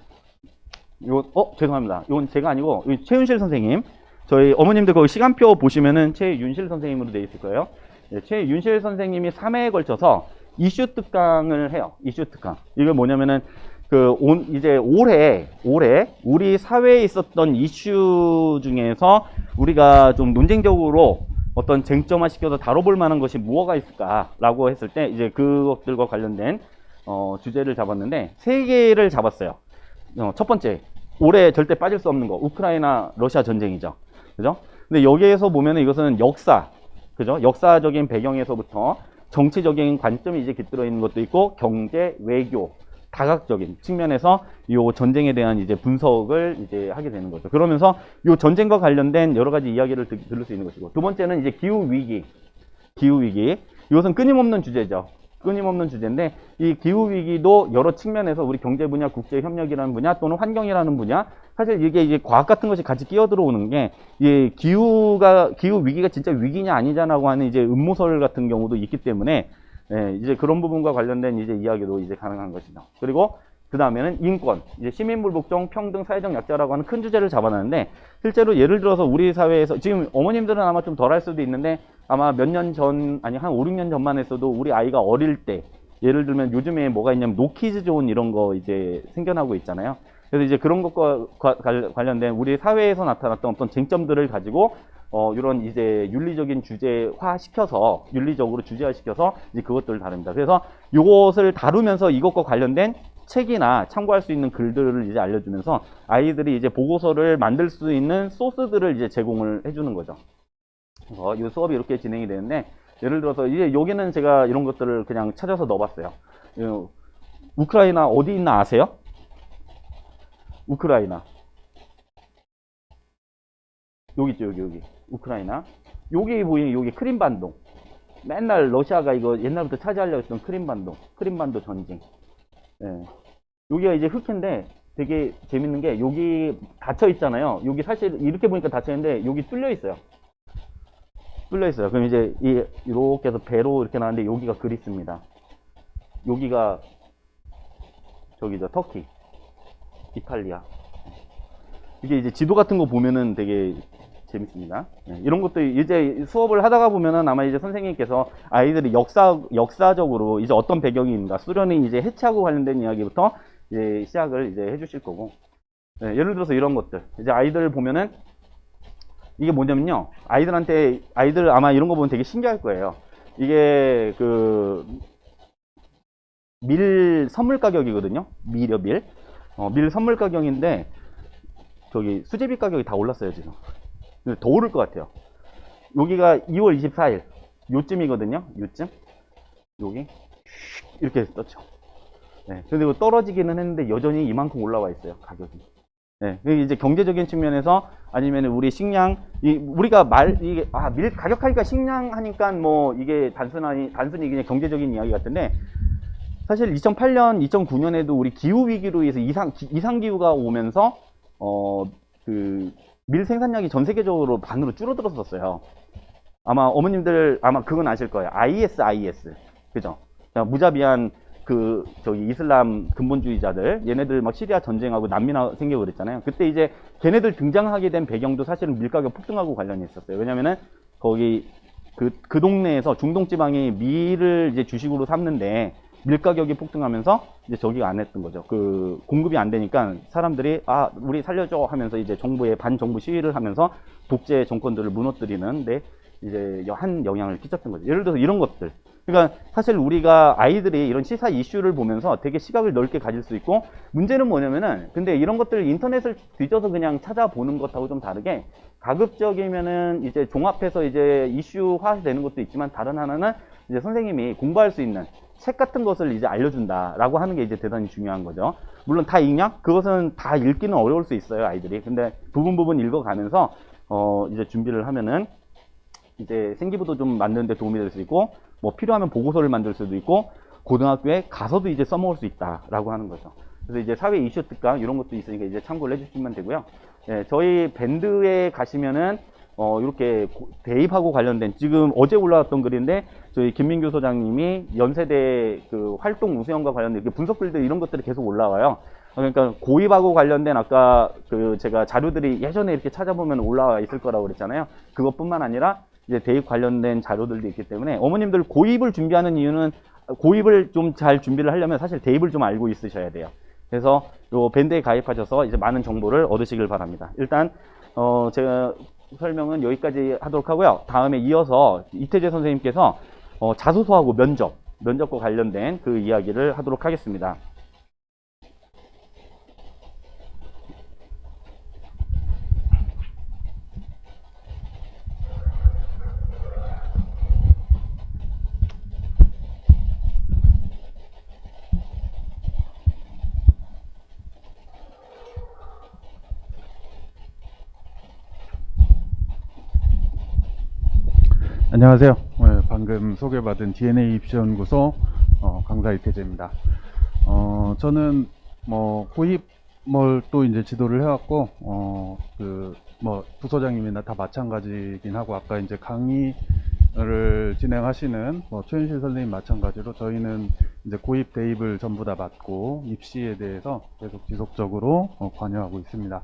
죄송합니다. 이건 제가 아니고 최윤실 선생님. 저희 어머님들 거기 시간표 보시면은 최윤실 선생님으로 되어 있을 거예요. 네, 최윤실 선생님이 3회에 걸쳐서 이슈 특강을 해요. 이슈 특강. 이거 뭐냐면은 이제 올해 우리 사회에 있었던 이슈 중에서 우리가 좀 논쟁적으로 어떤 쟁점화 시켜서 다뤄볼 만한 것이 무엇가 있을까라고 했을 때 이제 그것들과 관련된 주제를 잡았는데 3개를 잡았어요. 첫 번째, 올해 절대 빠질 수 없는 거, 우크라이나 러시아 전쟁이죠. 그죠? 근데 여기에서 보면은 이것은 역사, 그죠? 역사적인 배경에서부터 정치적인 관점이 이제 깃들어 있는 것도 있고, 경제, 외교, 다각적인 측면에서 이 전쟁에 대한 이제 분석을 이제 하게 되는 거죠. 그러면서 이 전쟁과 관련된 여러 가지 이야기를 들을 수 있는 것이고, 두 번째는 이제 기후 위기. 이것은 끊임없는 주제죠. 끊임없는 주제인데, 이 기후 위기도 여러 측면에서 우리 경제 분야, 국제 협력이라는 분야 또는 환경이라는 분야, 사실 이게 이제 과학 같은 것이 같이 끼어 들어오는 게, 이 기후 위기가 진짜 위기냐 아니냐라고 하는 이제 음모설 같은 경우도 있기 때문에, 이제 그런 부분과 관련된 이제 이야기도 이제 가능한 것이죠. 그리고 그 다음에는 인권, 이제 시민불복종, 평등, 사회적 약자라고 하는 큰 주제를 잡아놨는데, 실제로 예를 들어서 우리 사회에서 지금 어머님들은 아마 좀 덜 할 수도 있는데, 아마 몇 년 전, 아니 한 5, 6년 전만 했어도 우리 아이가 어릴 때, 예를 들면 요즘에 뭐가 있냐면 노키즈 존 이런 거 이제 생겨나고 있잖아요. 그래서 이제 그런 것과 관련된 우리 사회에서 나타났던 어떤 쟁점들을 가지고 이런 이제 윤리적인 주제화 시켜서, 윤리적으로 주제화 시켜서 이제 그것들을 다룹니다. 그래서 이것을 다루면서 이것과 관련된 책이나 참고할 수 있는 글들을 이제 알려주면서 아이들이 이제 보고서를 만들 수 있는 소스들을 이제 제공을 해주는 거죠. 그래서 이 수업이 이렇게 진행이 되는데, 예를 들어서 이제 여기는 제가 이런 것들을 그냥 찾아서 넣어봤어요. 우크라이나 어디 있나 아세요? 우크라이나. 여기 있죠, 여기. 우크라이나. 여기 보이는 여기 크림반도. 맨날 러시아가 이거 옛날부터 차지하려고 했던 크림반도. 크림반도 전쟁. 예. 여기가 이제 흑해인데 되게 재밌는 게 여기 닫혀 있잖아요. 여기 사실 이렇게 보니까 닫혀 있는데 여기 뚫려 있어요. 뚫려 있어요. 그럼 이제 이렇게 해서 배로 이렇게 나왔는데 여기가 그리스입니다. 여기가 저기죠, 터키, 이탈리아. 이게 이제 지도 같은 거 보면은 되게 재밌습니다. 이런 것도 이제 수업을 하다가 보면은 아마 이제 선생님께서 아이들이 역사적으로 이제 어떤 배경이 있는가, 소련이 이제 해체하고 관련된 이야기부터 이제 시작을 이제 해주실 거고, 예를 들어서 이런 것들, 이제 아이들 보면은 이게 뭐냐면요, 아이들 아마 이런 거 보면 되게 신기할 거예요. 이게 밀 선물 가격이거든요. 밀 선물 가격인데 저기 수제비 가격이 다 올랐어요 지금. 더 오를 것 같아요. 여기가 2월 24일 요쯤이거든요. 요쯤 여기 이렇게 떴죠. 근데 이거 떨어지기는 했는데 여전히 이만큼 올라와 있어요, 가격이. 이제 경제적인 측면에서, 아니면 우리 식량, 우리가 밀 가격 하니까 식량 하니까 뭐 이게 단순히 그냥 경제적인 이야기 같은데, 사실 2008년, 2009년에도 우리 기후 위기로 인해서 이상 기후가 오면서 밀 생산량이 전 세계적으로 반으로 줄어들었었어요. 아마 어머님들 아마 그건 아실 거예요. IS 그죠? 무자비한 저기 이슬람 근본주의자들, 얘네들 막 시리아 전쟁하고 난민 생기고 그랬잖아요. 그때 이제 걔네들 등장하게 된 배경도 사실은 밀가격 폭등하고 관련이 있었어요. 왜냐면은 거기 그 동네에서 중동 지방이 밀을 이제 주식으로 삼는데 밀가격이 폭등하면서 이제 저기가 안 했던 거죠. 공급이 안 되니까 사람들이 우리 살려줘 하면서 이제 정부의 반정부 시위를 하면서 독재 정권들을 무너뜨리는데 이제 한 영향을 끼쳤던 거죠. 예를 들어서 이런 것들. 그러니까 사실 우리가 아이들이 이런 시사 이슈를 보면서 되게 시각을 넓게 가질 수 있고, 문제는 뭐냐면은, 근데 이런 것들 인터넷을 뒤져서 그냥 찾아보는 것하고 좀 다르게, 가급적이면은 이제 종합해서 이제 이슈화 되는 것도 있지만, 다른 하나는 이제 선생님이 공부할 수 있는 책 같은 것을 이제 알려준다라고 하는 게 이제 대단히 중요한 거죠. 물론 다 읽냐? 그것은 다 읽기는 어려울 수 있어요, 아이들이. 근데 부분 읽어가면서 이제 준비를 하면은 이제 생기부도 좀 만드는데 도움이 될 수 있고, 뭐 필요하면 보고서를 만들 수도 있고, 고등학교에 가서도 이제 써먹을 수 있다라고 하는 거죠. 그래서 이제 사회 이슈 특강 이런 것도 있으니까 이제 참고를 해주시면 되고요. 저희 밴드에 가시면은 이렇게 대입하고 관련된, 지금 어제 올라왔던 글인데 저희 김민규 소장님이 연세대 활동 우수형과 관련된 분석글들 이런 것들이 계속 올라와요. 그러니까 고입하고 관련된 아까 제가 자료들이 예전에 이렇게 찾아보면 올라와 있을 거라고 그랬잖아요. 그것뿐만 아니라 이제 대입 관련된 자료들도 있기 때문에, 어머님들 고입을 준비하는 이유는, 고입을 좀 잘 준비를 하려면 사실 대입을 좀 알고 있으셔야 돼요. 그래서 요 밴드에 가입하셔서 이제 많은 정보를 얻으시길 바랍니다. 일단 제가 설명은 여기까지 하도록 하고요. 다음에 이어서 이태재 선생님께서 자소서하고 면접, 면접과 관련된 그 이야기를 하도록 하겠습니다. 안녕하세요. 방금 소개받은 DNA 입시연구소 강사 이태재입니다. 저는 고입을 또 이제 지도를 해왔고, 부소장님이나 다 마찬가지긴 하고, 아까 이제 강의를 진행하시는 최윤실 선생님 마찬가지로 저희는 이제 고입 대입을 전부 다 맡고 입시에 대해서 계속 지속적으로 관여하고 있습니다.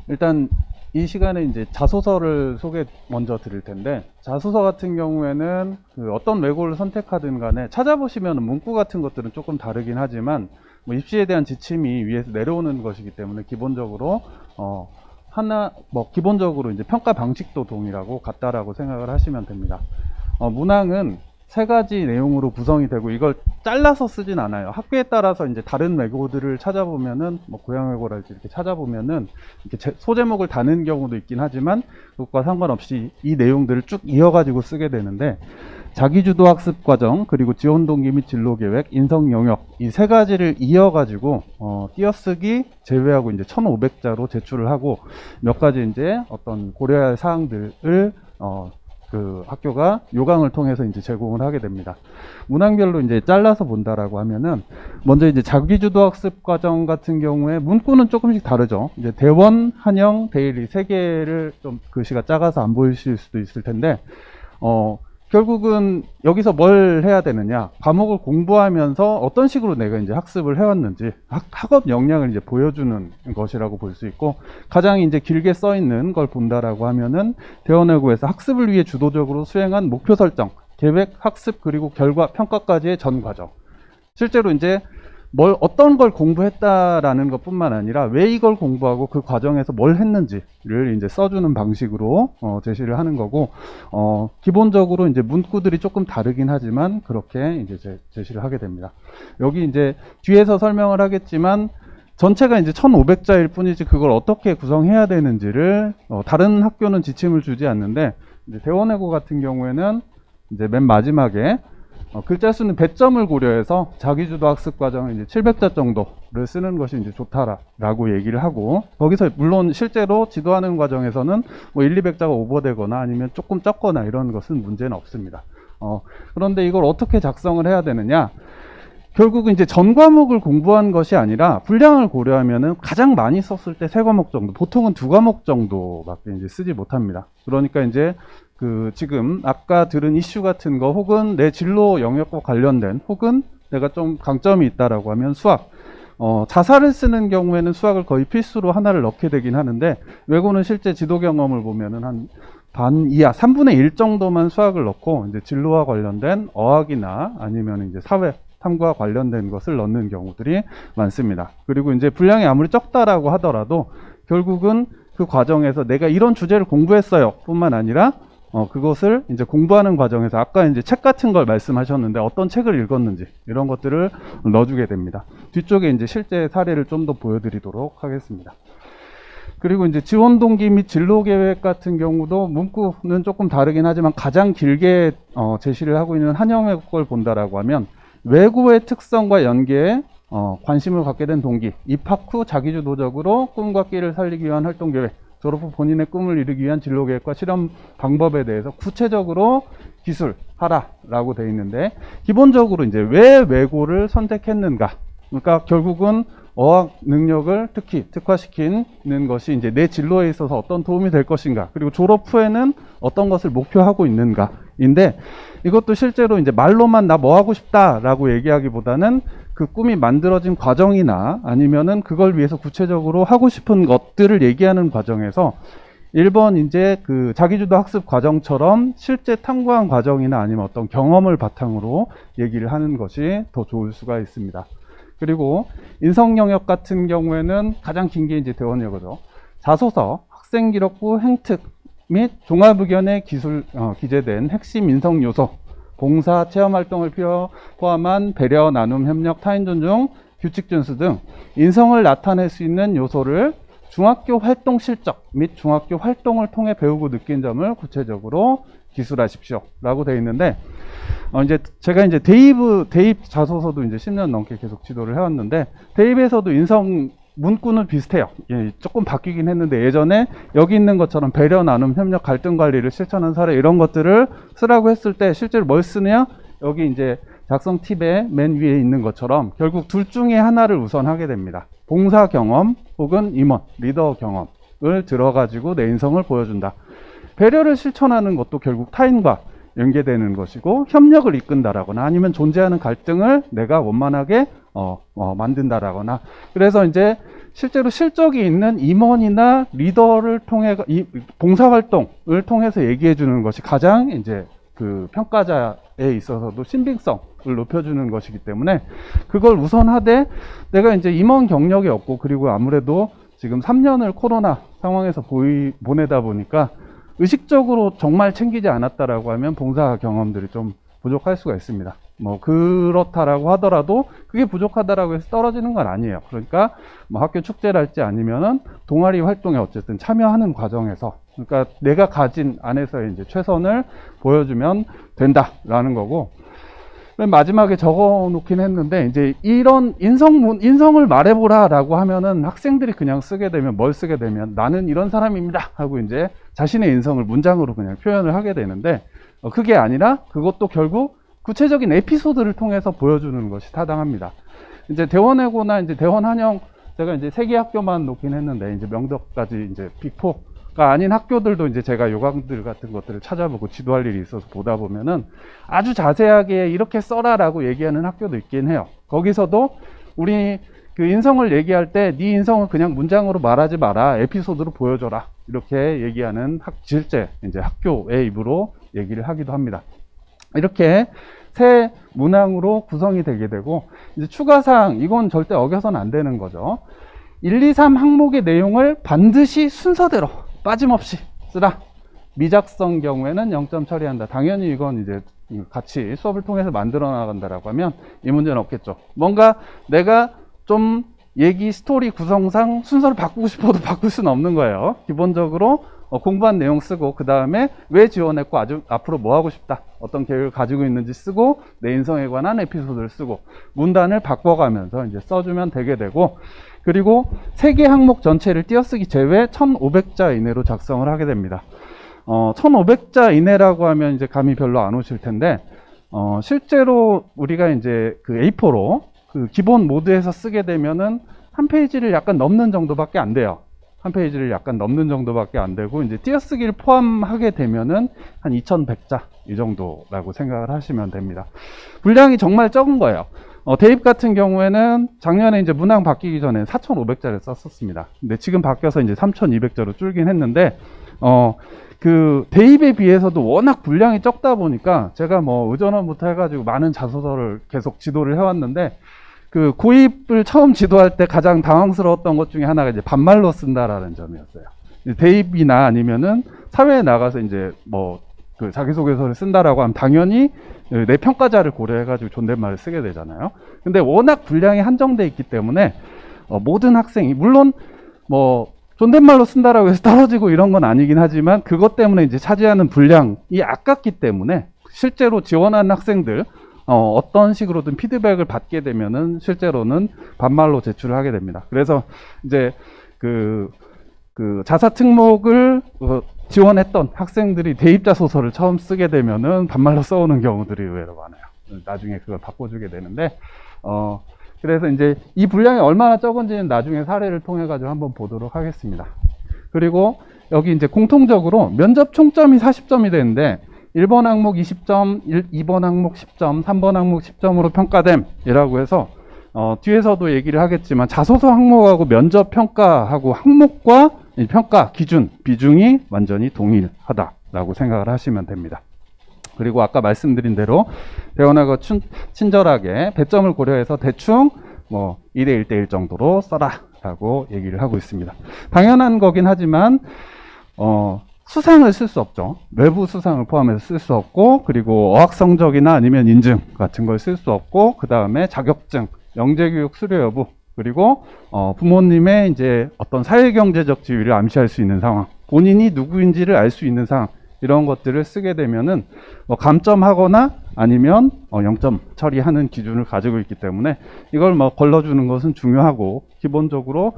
일단 이 시간에 이제 자소서를 소개 먼저 드릴 텐데, 자소서 같은 경우에는 어떤 외고를 선택하든 간에 찾아보시면 문구 같은 것들은 조금 다르긴 하지만 입시에 대한 지침이 위에서 내려오는 것이기 때문에 기본적으로 기본적으로 이제 평가 방식도 동일하고 같다라고 생각을 하시면 됩니다. 문항은 세 가지 내용으로 구성이 되고 이걸 잘라서 쓰진 않아요. 학교에 따라서 이제 다른 외고들을 찾아보면은 고양외고랄지 이렇게 찾아보면은 이렇게 소제목을 다는 경우도 있긴 하지만 그것과 상관없이 이 내용들을 쭉 이어가지고 쓰게 되는데, 자기주도 학습 과정, 그리고 지원 동기 및 진로 계획, 인성 영역 이 세 가지를 이어가지고 띄어쓰기 제외하고 이제 1,500자로 제출을 하고 몇 가지 이제 어떤 고려해야 할 사항들을 학교가 요강을 통해서 이제 제공을 하게 됩니다. 문항별로 이제 잘라서 본다라고 하면은, 먼저 이제 자기주도 학습 과정 같은 경우에 문구는 조금씩 다르죠. 이제 대원, 한영, 데일리 세 개를 좀 글씨가 작아서 안 보이실 수도 있을 텐데, 결국은 여기서 뭘 해야 되느냐, 과목을 공부하면서 어떤 식으로 내가 이제 학습을 해왔는지 학업 역량을 이제 보여주는 것이라고 볼 수 있고, 가장 이제 길게 써 있는 걸 본다라고 하면은 대원외고에서 학습을 위해 주도적으로 수행한 목표 설정, 계획, 학습, 그리고 결과, 평가까지의 전 과정. 실제로 이제 어떤 걸 공부했다라는 것 뿐만 아니라 왜 이걸 공부하고 그 과정에서 뭘 했는지를 이제 써주는 방식으로 제시를 하는 거고, 기본적으로 이제 문구들이 조금 다르긴 하지만 그렇게 이제 제시를 하게 됩니다. 여기 이제 뒤에서 설명을 하겠지만 전체가 이제 1,500자일 뿐이지 그걸 어떻게 구성해야 되는지를 다른 학교는 지침을 주지 않는데, 이제 대원외고 같은 경우에는 이제 맨 마지막에 글자 수는 배점을 고려해서 자기주도 학습 과정을 이제 700자 정도를 쓰는 것이 이제 좋다라고 얘기를 하고, 거기서 물론 실제로 지도하는 과정에서는 1, 200자가 오버되거나 아니면 조금 적거나 이런 것은 문제는 없습니다. 그런데 이걸 어떻게 작성을 해야 되느냐? 결국은 이제 전 과목을 공부한 것이 아니라 분량을 고려하면은 가장 많이 썼을 때 3과목 정도, 보통은 2과목 정도밖에 이제 쓰지 못합니다. 그러니까 이제 지금 아까 들은 이슈 같은 거, 혹은 내 진로 영역과 관련된, 혹은 내가 좀 강점이 있다라고 하면 수학, 자사를 쓰는 경우에는 수학을 거의 필수로 하나를 넣게 되긴 하는데, 외고는 실제 지도 경험을 보면은 한 반 이하, 3분의 1 정도만 수학을 넣고 이제 진로와 관련된 어학이나 아니면 이제 사회 탐구와 관련된 것을 넣는 경우들이 많습니다. 그리고 이제 분량이 아무리 적다라고 하더라도 결국은 그 과정에서 내가 이런 주제를 공부했어요 뿐만 아니라 그것을 이제 공부하는 과정에서 아까 이제 책 같은 걸 말씀하셨는데 어떤 책을 읽었는지 이런 것들을 넣어주게 됩니다. 뒤쪽에 이제 실제 사례를 좀 더 보여드리도록 하겠습니다. 그리고 이제 지원 동기 및 진로 계획 같은 경우도 문구는 조금 다르긴 하지만 가장 길게 제시를 하고 있는 한영외고 걸 본다라고 하면, 외고의 특성과 연계에 관심을 갖게 된 동기, 입학 후 자기주도적으로 꿈과 끼를 살리기 위한 활동 계획, 졸업 후 본인의 꿈을 이루기 위한 진로 계획과 실험 방법에 대해서 구체적으로 기술하라라고 되어 있는데, 기본적으로 이제 왜 외고를 선택했는가, 그러니까 결국은 어학 능력을 특히 특화시키는 것이 이제 내 진로에 있어서 어떤 도움이 될 것인가, 그리고 졸업 후에는 어떤 것을 목표하고 있는가인데, 이것도 실제로 이제 말로만 나 뭐 하고 싶다라고 얘기하기보다는 그 꿈이 만들어진 과정이나 아니면은 그걸 위해서 구체적으로 하고 싶은 것들을 얘기하는 과정에서 1번 이제 자기주도 학습 과정처럼 실제 탐구한 과정이나 아니면 어떤 경험을 바탕으로 얘기를 하는 것이 더 좋을 수가 있습니다. 그리고 인성 영역 같은 경우에는 가장 긴 게 이제 대원외고죠. 자소서, 학생기록부, 행특 및 종합의견에 기재된 핵심 인성 요소, 봉사, 체험 활동을 포함한 배려, 나눔, 협력, 타인 존중, 규칙 준수 등 인성을 나타낼 수 있는 요소를 중학교 활동 실적 및 중학교 활동을 통해 배우고 느낀 점을 구체적으로 기술하십시오 라고 되어 있는데, 이제 제가 이제 대입 자소서도 이제 10년 넘게 계속 지도를 해왔는데, 대입에서도 인성 문구는 비슷해요. 예, 조금 바뀌긴 했는데, 예전에 여기 있는 것처럼 배려, 나눔, 협력, 갈등 관리를 실천한 사례 이런 것들을 쓰라고 했을 때 실제로 뭘 쓰느냐? 여기 이제 작성 팁의 맨 위에 있는 것처럼 결국 둘 중에 하나를 우선 하게 됩니다. 봉사 경험 혹은 임원, 리더 경험을 들어가지고 내 인성을 보여준다. 배려를 실천하는 것도 결국 타인과 연계되는 것이고, 협력을 이끈다라거나 아니면 존재하는 갈등을 내가 원만하게 만든다라거나, 그래서 이제 실제로 실적이 있는 임원이나 리더를 통해 봉사활동을 통해서 얘기해 주는 것이 가장 이제 그 평가자에 있어서도 신빙성을 높여주는 것이기 때문에 그걸 우선 하되, 내가 이제 임원 경력이 없고 그리고 아무래도 지금 3년을 코로나 상황에서 보내다 보니까 의식적으로 정말 챙기지 않았다라고 하면 봉사 경험들이 좀 부족할 수가 있습니다. 뭐 그렇다라고 하더라도 그게 부족하다라고 해서 떨어지는 건 아니에요. 그러니까 뭐 학교 축제랄지 아니면은 동아리 활동에 어쨌든 참여하는 과정에서, 그러니까 내가 가진 안에서의 이제 최선을 보여주면 된다라는 거고, 맨 마지막에 적어 놓긴 했는데, 이제 이런 인성을 말해보라라고 하면은 학생들이 그냥 쓰게 되면 뭘 쓰게 되면 나는 이런 사람입니다 하고 이제 자신의 인성을 문장으로 그냥 표현을 하게 되는데, 그게 아니라 그것도 결국 구체적인 에피소드를 통해서 보여주는 것이 타당합니다. 이제 대원외고나 이제 대원한영, 제가 이제 3개 학교만 놓긴 했는데, 이제 명덕까지 이제 빅4가 아닌 학교들도 이제 제가 요강들 같은 것들을 찾아보고 지도할 일이 있어서 보다 보면은 아주 자세하게 이렇게 써라라고 얘기하는 학교도 있긴 해요. 거기서도 우리 그 인성을 얘기할 때 네 인성을 그냥 문장으로 말하지 마라, 에피소드로 보여줘라, 이렇게 얘기하는 실제 이제 학교의 입으로 얘기를 하기도 합니다. 이렇게 새 문항으로 구성이 되게 되고, 이제 추가사항, 이건 절대 어겨서는 안 되는 거죠. 1, 2, 3 항목의 내용을 반드시 순서대로 빠짐없이 쓰라. 미작성 경우에는 0점 처리한다. 당연히 이건 이제 같이 수업을 통해서 만들어 나간다라고 하면 이 문제는 없겠죠. 뭔가 내가 좀 얘기 스토리 구성상 순서를 바꾸고 싶어도 바꿀 수는 없는 거예요. 기본적으로 공부한 내용 쓰고, 그 다음에 왜 지원했고 앞으로 뭐 하고 싶다, 어떤 계획을 가지고 있는지 쓰고, 내 인성에 관한 에피소드를 쓰고, 문단을 바꿔가면서 이제 써주면 되게 되고, 그리고 3개 항목 전체를 띄어쓰기 제외 1500자 이내로 작성을 하게 됩니다. 1500자 이내라고 하면 이제 감이 별로 안 오실 텐데, 실제로 우리가 이제 그 A4로 그 기본 모드에서 쓰게 되면은 한 페이지를 약간 넘는 정도밖에 안 돼요. 한 페이지를 약간 넘는 정도밖에 안 되고, 이제 띄어쓰기를 포함하게 되면은 한 2100자 이 정도라고 생각을 하시면 됩니다. 분량이 정말 적은 거예요. 대입 같은 경우에는 작년에 이제 문항 바뀌기 전에 4500자를 썼었습니다. 근데 지금 바뀌어서 이제 3200자로 줄긴 했는데, 그 대입에 비해서도 워낙 분량이 적다 보니까 제가 뭐 의전원부터 해가지고 많은 자소서를 계속 지도를 해왔는데, 그 고입을 처음 지도할 때 가장 당황스러웠던 것 중에 하나가 이제 반말로 쓴다라는 점이었어요. 대입이나 아니면은 사회에 나가서 이제 뭐 그 자기소개서를 쓴다라고 하면 당연히 내 평가자를 고려해가지고 존댓말을 쓰게 되잖아요. 근데 워낙 분량이 한정돼 있기 때문에 모든 학생이, 물론 뭐 존댓말로 쓴다라고 해서 떨어지고 이런 건 아니긴 하지만, 그것 때문에 이제 차지하는 분량이 아깝기 때문에 실제로 지원하는 학생들 어떤 식으로든 피드백을 받게 되면은 실제로는 반말로 제출을 하게 됩니다. 그래서 이제 그 자사 특목을 지원했던 학생들이 대입자소서를 처음 쓰게 되면은 반말로 써오는 경우들이 의외로 많아요. 나중에 그걸 바꿔주게 되는데, 그래서 이제 이 분량이 얼마나 적은지는 나중에 사례를 통해 가지고 한번 보도록 하겠습니다. 그리고 여기 이제 공통적으로 면접 총점이 40점이 되는데, 1번 항목 20점, 2번 항목 10점, 3번 항목 10점으로 평가됨이라고 해서 뒤에서도 얘기를 하겠지만 자소서 항목하고 면접 평가하고 항목과 평가 기준, 비중이 완전히 동일하다라고 생각을 하시면 됩니다. 그리고 아까 말씀드린 대로 대원하고 친절하게 배점을 고려해서 대충 뭐 2대 1대1 정도로 써라 라고 얘기를 하고 있습니다. 당연한 거긴 하지만 수상을 쓸 수 없죠. 외부 수상을 포함해서 쓸 수 없고, 그리고 어학 성적이나 아니면 인증 같은 걸 쓸 수 없고, 그 다음에 자격증, 영재교육 수료 여부, 그리고 부모님의 이제 어떤 사회경제적 지위를 암시할 수 있는 상황, 본인이 누구인지를 알 수 있는 상황, 이런 것들을 쓰게 되면은 뭐 감점하거나 아니면 0점 처리하는 기준을 가지고 있기 때문에 이걸 뭐 걸러주는 것은 중요하고, 기본적으로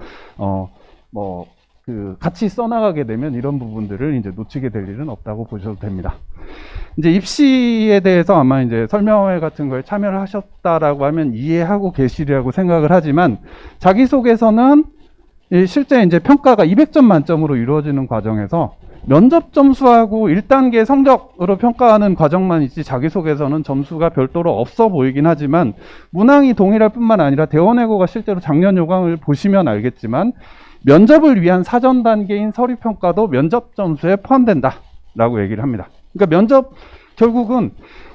같이 써나가게 되면 이런 부분들을 이제 놓치게 될 일은 없다고 보셔도 됩니다. 이제 입시에 대해서 아마 이제 설명회 같은 거에 참여를 하셨다라고 하면 이해하고 계시리라고 생각을 하지만, 자기소개서는 실제 이제 평가가 200점 만점으로 이루어지는 과정에서 면접 점수하고 1단계 성적으로 평가하는 과정만 있지, 자기소개서는 점수가 별도로 없어 보이긴 하지만, 문항이 동일할 뿐만 아니라 대원외고가 실제로 작년 요강을 보시면 알겠지만 면접을 위한 사전 단계인 서류평가도 면접 점수에 포함된다 라고 얘기를 합니다. 그러니까 면접, 결국은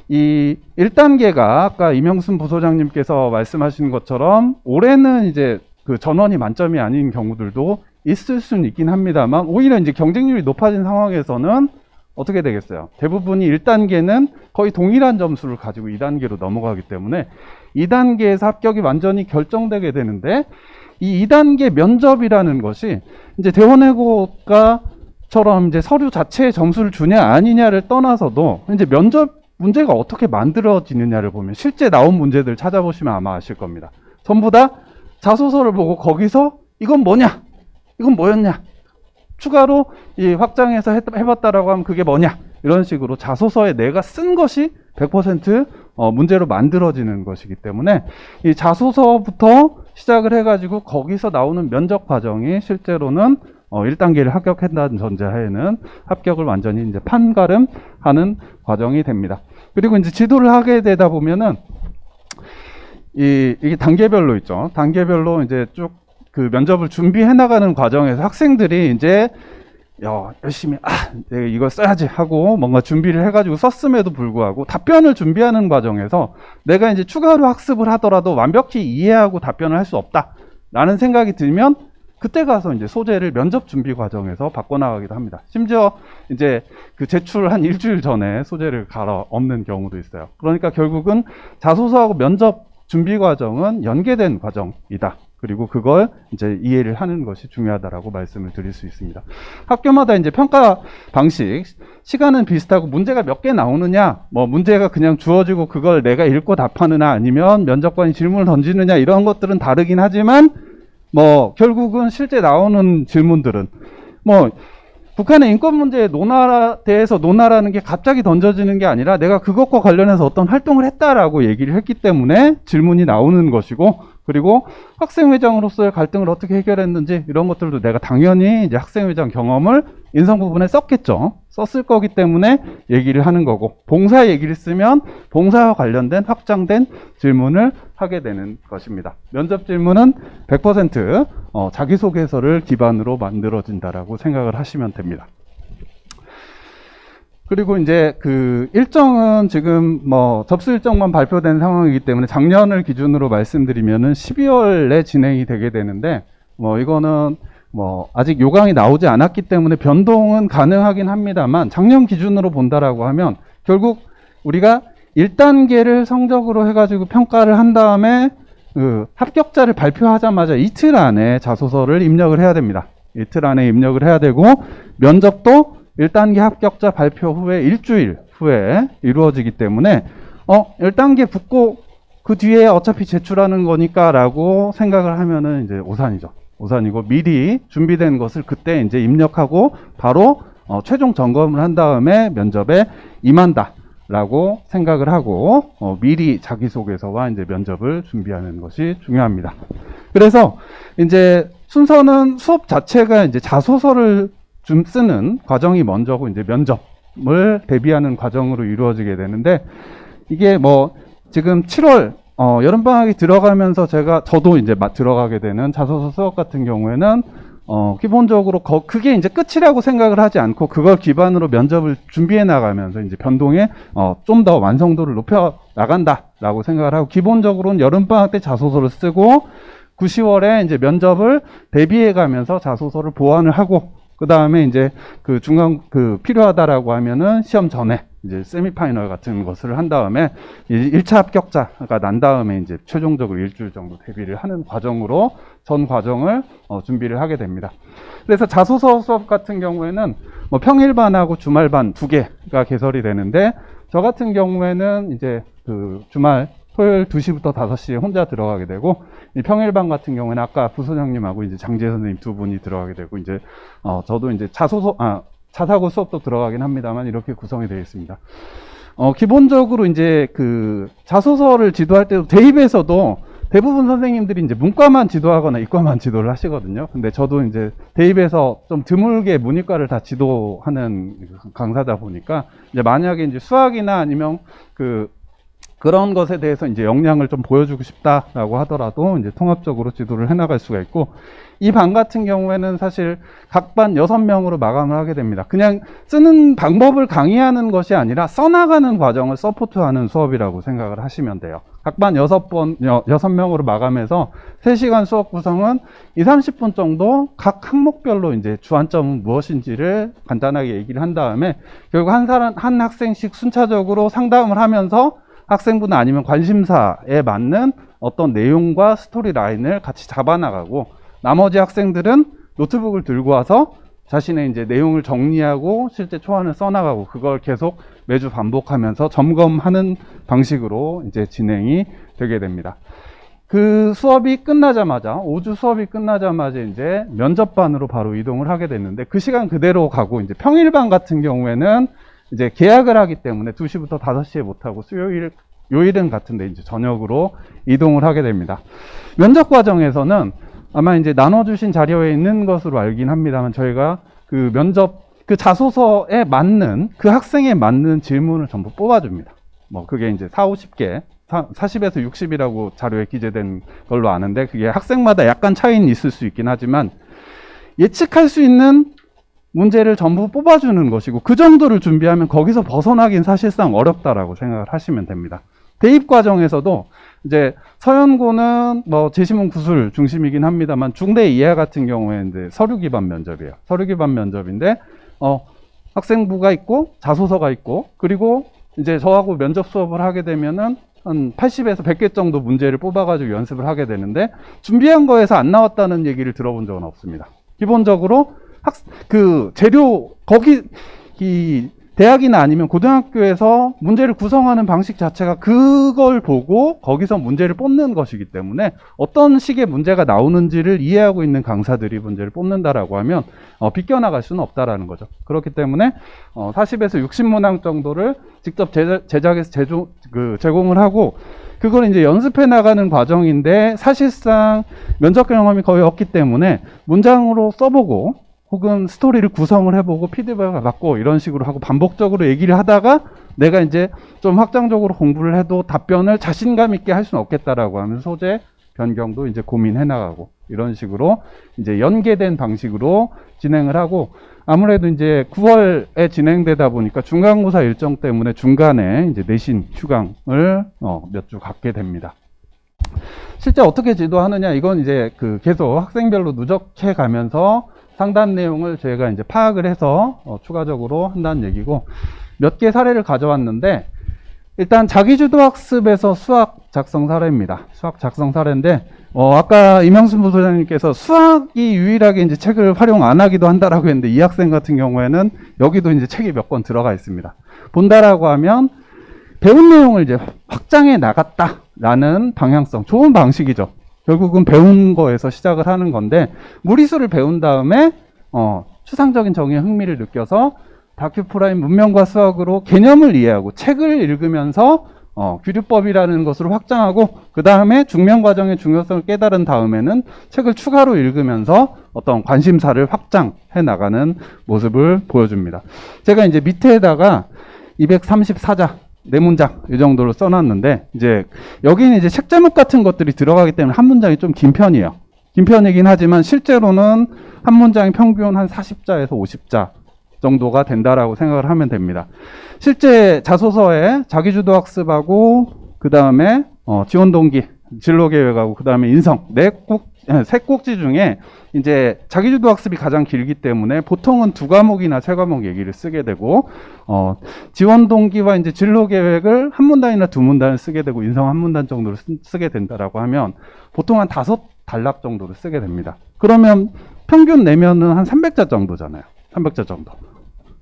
이 1단계가 아까 이명순 부소장님께서 말씀하신 것처럼 올해는 이제 그 전원이 만점이 아닌 경우들도 있을 수는 있긴 합니다만, 오히려 이제 경쟁률이 높아진 상황에서는 어떻게 되겠어요? 대부분이 1단계는 거의 동일한 점수를 가지고 2단계로 넘어가기 때문에 2단계에서 합격이 완전히 결정되게 되는데, 이 2단계 면접이라는 것이 이제 대원외고가처럼 이제 서류 자체의 점수를 주냐 아니냐를 떠나서도 이제 면접 문제가 어떻게 만들어지느냐를 보면, 실제 나온 문제들 찾아보시면 아마 아실 겁니다. 전부 다 자소서를 보고 거기서 이건 뭐냐? 이건 뭐였냐? 추가로 이 확장해서 해봤다라고 하면 그게 뭐냐? 이런 식으로 자소서에 내가 쓴 것이 100% 문제로 만들어지는 것이기 때문에 이 자소서부터 시작을 해가지고 거기서 나오는 면접 과정이 실제로는 1단계를 합격한다는 전제하에는 합격을 완전히 이제 판가름하는 과정이 됩니다. 그리고 이제 지도를 하게 되다 보면은 이게 단계별로 있죠. 단계별로 이제 쭉 그 면접을 준비해 나가는 과정에서 학생들이 이제 열심히 내가 이걸 써야지 하고 뭔가 준비를 해가지고 썼음에도 불구하고 답변을 준비하는 과정에서 내가 이제 추가로 학습을 하더라도 완벽히 이해하고 답변을 할 수 없다라는 생각이 들면, 그때 가서 이제 소재를 면접 준비 과정에서 바꿔나가기도 합니다. 심지어 이제 그 제출 한 일주일 전에 소재를 갈아 엎는 경우도 있어요. 그러니까 결국은 자소서하고 면접 준비 과정은 연계된 과정이다. 그리고 그걸 이제 이해를 하는 것이 중요하다라고 말씀을 드릴 수 있습니다. 학교마다 이제 평가 방식, 시간은 비슷하고 문제가 몇 개 나오느냐, 뭐 문제가 그냥 주어지고 그걸 내가 읽고 답하느냐 아니면 면접관이 질문을 던지느냐, 이런 것들은 다르긴 하지만 뭐 결국은 실제 나오는 질문들은 뭐 북한의 인권 문제에 대해서 논하라는 게 갑자기 던져지는 게 아니라 내가 그것과 관련해서 어떤 활동을 했다라고 얘기를 했기 때문에 질문이 나오는 것이고, 그리고 학생회장으로서의 갈등을 어떻게 해결했는지 이런 것들도 내가 당연히 이제 학생회장 경험을 인성 부분에 썼겠죠. 썼을 거기 때문에 얘기를 하는 거고, 봉사 얘기를 쓰면 봉사와 관련된 확장된 질문을 하게 되는 것입니다. 면접 질문은 100% 자기소개서를 기반으로 만들어진다라고 생각을 하시면 됩니다. 그리고 이제 그 일정은 지금 뭐 접수 일정만 발표된 상황이기 때문에 작년을 기준으로 말씀드리면은 12월에 진행이 되게 되는데, 뭐 이거는 뭐 아직 요강이 나오지 않았기 때문에 변동은 가능하긴 합니다만, 작년 기준으로 본다라고 하면 결국 우리가 1단계를 성적으로 해가지고 평가를 한 다음에 그 합격자를 발표하자마자 이틀 안에 자소서를 입력을 해야 됩니다. 이틀 안에 입력을 해야 되고, 면접도 1단계 합격자 발표 후에 일주일 후에 이루어지기 때문에 1단계 붙고 그 뒤에 어차피 제출하는 거니까 라고 생각을 하면은 이제 오산이고 미리 준비된 것을 그때 이제 입력하고 바로 최종 점검을 한 다음에 면접에 임한다 라고 생각을 하고 미리 자기소개서와 이제 면접을 준비하는 것이 중요합니다. 그래서 이제 순서는 수업 자체가 이제 자소서를 좀 쓰는 과정이 먼저고, 이제 면접을 대비하는 과정으로 이루어지게 되는데, 이게 뭐 지금 7월 여름방학이 들어가면서 저도 이제 들어가게 되는 자소서 수업 같은 경우에는 기본적으로 그게 이제 끝이라고 생각을 하지 않고 그걸 기반으로 면접을 준비해 나가면서 이제 변동에 좀 더 완성도를 높여 나간다라고 생각을 하고, 기본적으로는 여름방학 때 자소서를 쓰고 9, 10월에 이제 면접을 대비해 가면서 자소서를 보완을 하고, 그 다음에 이제 그 중간 필요하다라고 하면은 시험 전에 이제 세미파이널 같은 것을 한 다음에 1차 합격자가 난 다음에 이제 최종적으로 일주일 정도 대비를 하는 과정으로 전 과정을 준비를 하게 됩니다. 그래서 자소서 수업 같은 경우에는 뭐 평일반하고 주말반 두 개가 개설이 되는데, 저 같은 경우에는 이제 그 주말 토요일 2시부터 5시에 혼자 들어가게 되고, 이 평일반 같은 경우에는 아까 부소장님하고 이제 장지혜 선생님 두 분이 들어가게 되고, 이제 저도 이제 자사고 수업도 들어가긴 합니다만 이렇게 구성이 되어 있습니다. 기본적으로 이제 그 자소서를 지도할 때도 대입에서도 대부분 선생님들이 이제 문과만 지도하거나 이과만 지도를 하시거든요. 근데 저도 이제 대입에서 좀 드물게 문이과를 다 지도하는 강사다 보니까, 이제 만약에 이제 수학이나 아니면 그런 것에 대해서 이제 역량을 좀 보여주고 싶다라고 하더라도 이제 통합적으로 지도를 해나갈 수가 있고, 이 반 같은 경우에는 사실 각 반 6명으로 마감을 하게 됩니다. 그냥 쓰는 방법을 강의하는 것이 아니라 써나가는 과정을 서포트하는 수업이라고 생각을 하시면 돼요. 각 반 6명으로 마감해서 3시간 수업 구성은 20, 30분 정도 각 항목별로 이제 주안점은 무엇인지를 간단하게 얘기를 한 다음에, 결국 한 학생씩 순차적으로 상담을 하면서 학생분 아니면 관심사에 맞는 어떤 내용과 스토리 라인을 같이 잡아나가고, 나머지 학생들은 노트북을 들고 와서 자신의 이제 내용을 정리하고 실제 초안을 써나가고, 그걸 계속 매주 반복하면서 점검하는 방식으로 이제 진행이 되게 됩니다. 그 수업이 끝나자마자, 5주 수업이 끝나자마자 이제 면접반으로 바로 이동을 하게 됐는데, 그 시간 그대로 가고, 이제 평일반 같은 경우에는 이제 계약을 하기 때문에 2시부터 5시에 못하고 요일은 같은데 이제 저녁으로 이동을 하게 됩니다. 면접 과정에서는 아마 이제 나눠주신 자료에 있는 것으로 알긴 합니다만, 저희가 그 면접, 그 자소서에 맞는, 그 학생에 맞는 질문을 전부 뽑아줍니다. 뭐 그게 이제 40개, 40에서 60이라고 자료에 기재된 걸로 아는데, 그게 학생마다 약간 차이는 있을 수 있긴 하지만 예측할 수 있는 문제를 전부 뽑아주는 것이고, 그 정도를 준비하면 거기서 벗어나긴 사실상 어렵다라고 생각을 하시면 됩니다. 대입 과정에서도 이제 서연고는 뭐 제시문 구술 중심이긴 합니다만, 중대 이하 같은 경우에 이제 서류 기반 면접이에요. 서류 기반 면접인데 학생부가 있고 자소서가 있고, 그리고 이제 저하고 면접 수업을 하게 되면은 한 80에서 100개 정도 문제를 뽑아가지고 연습을 하게 되는데, 준비한 거에서 안 나왔다는 얘기를 들어본 적은 없습니다. 기본적으로 재료, 대학이나 아니면 고등학교에서 문제를 구성하는 방식 자체가 그걸 보고 거기서 문제를 뽑는 것이기 때문에, 어떤 식의 문제가 나오는지를 이해하고 있는 강사들이 문제를 뽑는다라고 하면 비껴나갈 수는 없다라는 거죠. 그렇기 때문에 40에서 60문항 정도를 직접 제작해서 제공을 하고, 그걸 이제 연습해 나가는 과정인데, 사실상 면접 경험이 거의 없기 때문에 문장으로 써보고 혹은 스토리를 구성을 해보고 피드백을 받고 이런 식으로 하고 반복적으로 얘기를 하다가, 내가 이제 좀 확장적으로 공부를 해도 답변을 자신감 있게 할 수는 없겠다라고 하면 소재 변경도 이제 고민해 나가고, 이런 식으로 이제 연계된 방식으로 진행을 하고, 아무래도 이제 9월에 진행되다 보니까 중간고사 일정 때문에 중간에 이제 내신 휴강을 몇 주 갖게 됩니다. 실제 어떻게 지도하느냐, 이건 이제 계속 학생별로 누적해 가면서 상담 내용을 저희가 이제 파악을 해서 추가적으로 한다는 얘기고, 몇 개 사례를 가져왔는데, 일단 자기주도 학습에서 수학 작성 사례입니다. 수학 작성 사례인데, 아까 임영순 부소장님께서 수학이 유일하게 이제 책을 활용 안 하기도 한다라고 했는데, 이 학생 같은 경우에는 여기도 이제 책이 몇 권 들어가 있습니다. 본다라고 하면 배운 내용을 이제 확장해 나갔다라는 방향성, 좋은 방식이죠. 결국은 배운 거에서 시작을 하는 건데, 무리수를 배운 다음에 추상적인 정의에 흥미를 느껴서 다큐프라임 문명과 수학으로 개념을 이해하고 책을 읽으면서 규류법이라는 것으로 확장하고, 그 다음에 중명 과정의 중요성을 깨달은 다음에는 책을 추가로 읽으면서 어떤 관심사를 확장해 나가는 모습을 보여줍니다. 제가 이제 밑에다가 234자 4문장 이 정도로 써놨는데, 이제 여기는 이제 책 제목 같은 것들이 들어가기 때문에 한 문장이 좀 긴 편이에요. 긴 편이긴 하지만 실제로는 한 문장이 평균 한 40자에서 50자 정도가 된다라고 생각을 하면 됩니다. 실제 자소서에 자기주도 학습하고, 그 다음에 지원 동기, 진로 계획하고, 그 다음에 인성, 꼭 세 꼭지 중에 이제 자기주도 학습이 가장 길기 때문에 보통은 2과목이나 3과목 얘기를 쓰게 되고, 지원 동기와 이제 진로 계획을 한 문단이나 2문단을 쓰게 되고, 인성 한 문단 정도를 쓰게 된다라고 하면 보통 한 5단락 정도를 쓰게 됩니다. 그러면 평균 내면은 한 300자 정도잖아요. 300자 정도.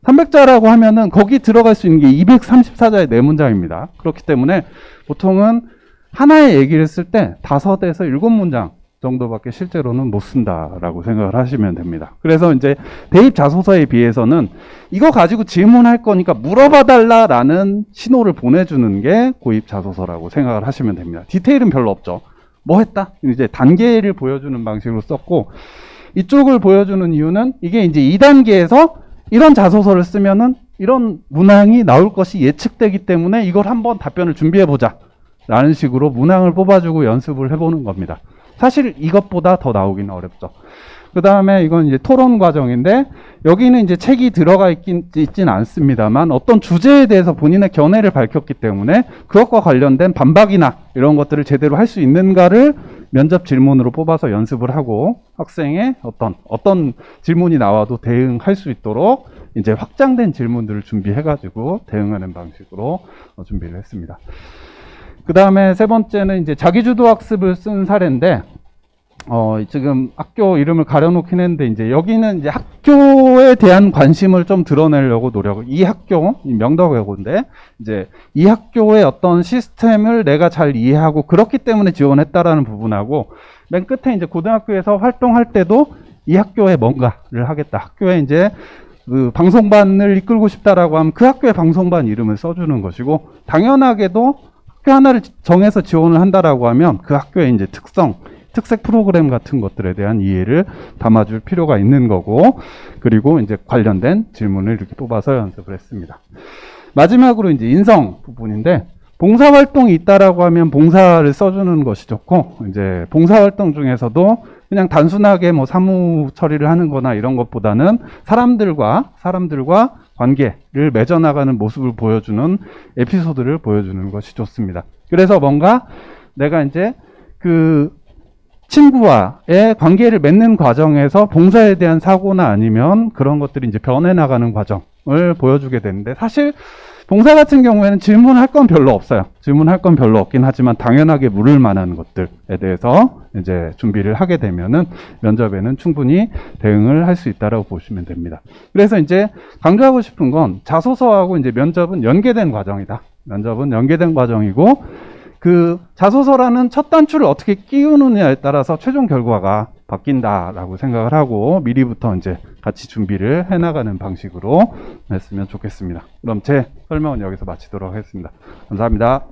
300자라고 하면은 거기 들어갈 수 있는 게 234자의 4문장입니다. 그렇기 때문에 보통은 하나의 얘기를 쓸 때 5에서 7문장 정도밖에 실제로는 못 쓴다라고 생각을 하시면 됩니다. 그래서 이제 대입 자소서에 비해서는 이거 가지고 질문할 거니까 물어봐 달라라는 신호를 보내주는 게 고입 자소서라고 생각을 하시면 됩니다. 디테일은 별로 없죠. 뭐 했다? 이제 단계를 보여주는 방식으로 썼고, 이쪽을 보여주는 이유는 이게 이제 2단계에서 이런 자소서를 쓰면은 이런 문항이 나올 것이 예측되기 때문에 이걸 한번 답변을 준비해 보자 라는 식으로 문항을 뽑아주고 연습을 해보는 겁니다. 사실 이것보다 더 나오기는 어렵죠. 그 다음에 이건 이제 토론 과정인데, 여기는 이제 책이 들어가 있진 않습니다만 어떤 주제에 대해서 본인의 견해를 밝혔기 때문에 그것과 관련된 반박이나 이런 것들을 제대로 할 수 있는가를 면접 질문으로 뽑아서 연습을 하고, 학생의 어떤 질문이 나와도 대응할 수 있도록 이제 확장된 질문들을 준비해가지고 대응하는 방식으로 준비를 했습니다. 그 다음에 세 번째는 이제 자기주도 학습을 쓴 사례인데, 지금 학교 이름을 가려놓긴 했는데, 이제 여기는 이제 학교에 대한 관심을 좀 드러내려고 이 학교, 명덕외고인데, 이제 이 학교의 어떤 시스템을 내가 잘 이해하고 그렇기 때문에 지원했다라는 부분하고, 맨 끝에 이제 고등학교에서 활동할 때도 이 학교에 뭔가를 하겠다. 학교에 이제 그 방송반을 이끌고 싶다라고 하면 그 학교의 방송반 이름을 써주는 것이고, 당연하게도 학교 하나를 정해서 지원을 한다라고 하면 그 학교의 이제 특색 프로그램 같은 것들에 대한 이해를 담아줄 필요가 있는 거고, 그리고 이제 관련된 질문을 이렇게 뽑아서 연습을 했습니다. 마지막으로 이제 인성 부분인데, 봉사활동이 있다라고 하면 봉사를 써주는 것이 좋고, 이제 봉사활동 중에서도 그냥 단순하게 뭐 사무 처리를 하는 거나 이런 것보다는 사람들과 관계를 맺어나가는 모습을 보여주는 에피소드를 보여주는 것이 좋습니다. 그래서 뭔가 내가 이제 그 친구와의 관계를 맺는 과정에서 봉사에 대한 사고나 아니면 그런 것들이 이제 변해나가는 과정을 보여주게 되는데, 사실 봉사 같은 경우에는 질문할 건 별로 없어요. 질문할 건 별로 없긴 하지만 당연하게 물을 만한 것들에 대해서 이제 준비를 하게 되면은 면접에는 충분히 대응을 할 수 있다라고 보시면 됩니다. 그래서 이제 강조하고 싶은 건 자소서하고 이제 면접은 연계된 과정이다. 면접은 연계된 과정이고, 그 자소서라는 첫 단추를 어떻게 끼우느냐에 따라서 최종 결과가 바뀐다라고 생각을 하고 미리부터 이제 같이 준비를 해나가는 방식으로 했으면 좋겠습니다. 그럼 제 설명은 여기서 마치도록 하겠습니다. 감사합니다.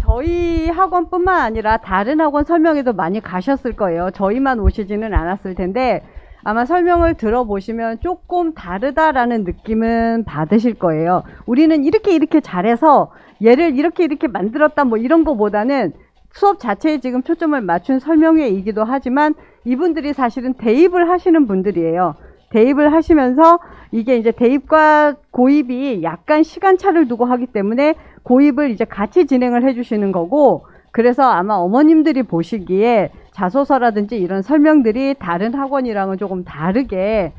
저희 학원뿐만 아니라 다른 학원 설명회도 많이 가셨을 거예요. 저희만 오시지는 않았을 텐데 아마 설명을 들어보시면 조금 다르다라는 느낌은 받으실 거예요. 우리는 이렇게 잘해서 얘를 이렇게 만들었다 뭐 이런 거보다는 수업 자체에 지금 초점을 맞춘 설명회이기도 하지만 이분들이 사실은 대입을 하시는 분들이에요. 대입을 하시면서 이게 이제 대입과 고입이 약간 시간차를 두고 하기 때문에 고입을 이제 같이 진행을 해주시는 거고, 그래서 아마 어머님들이 보시기에 자소서라든지 이런 설명들이 다른 학원이랑은 조금 다르게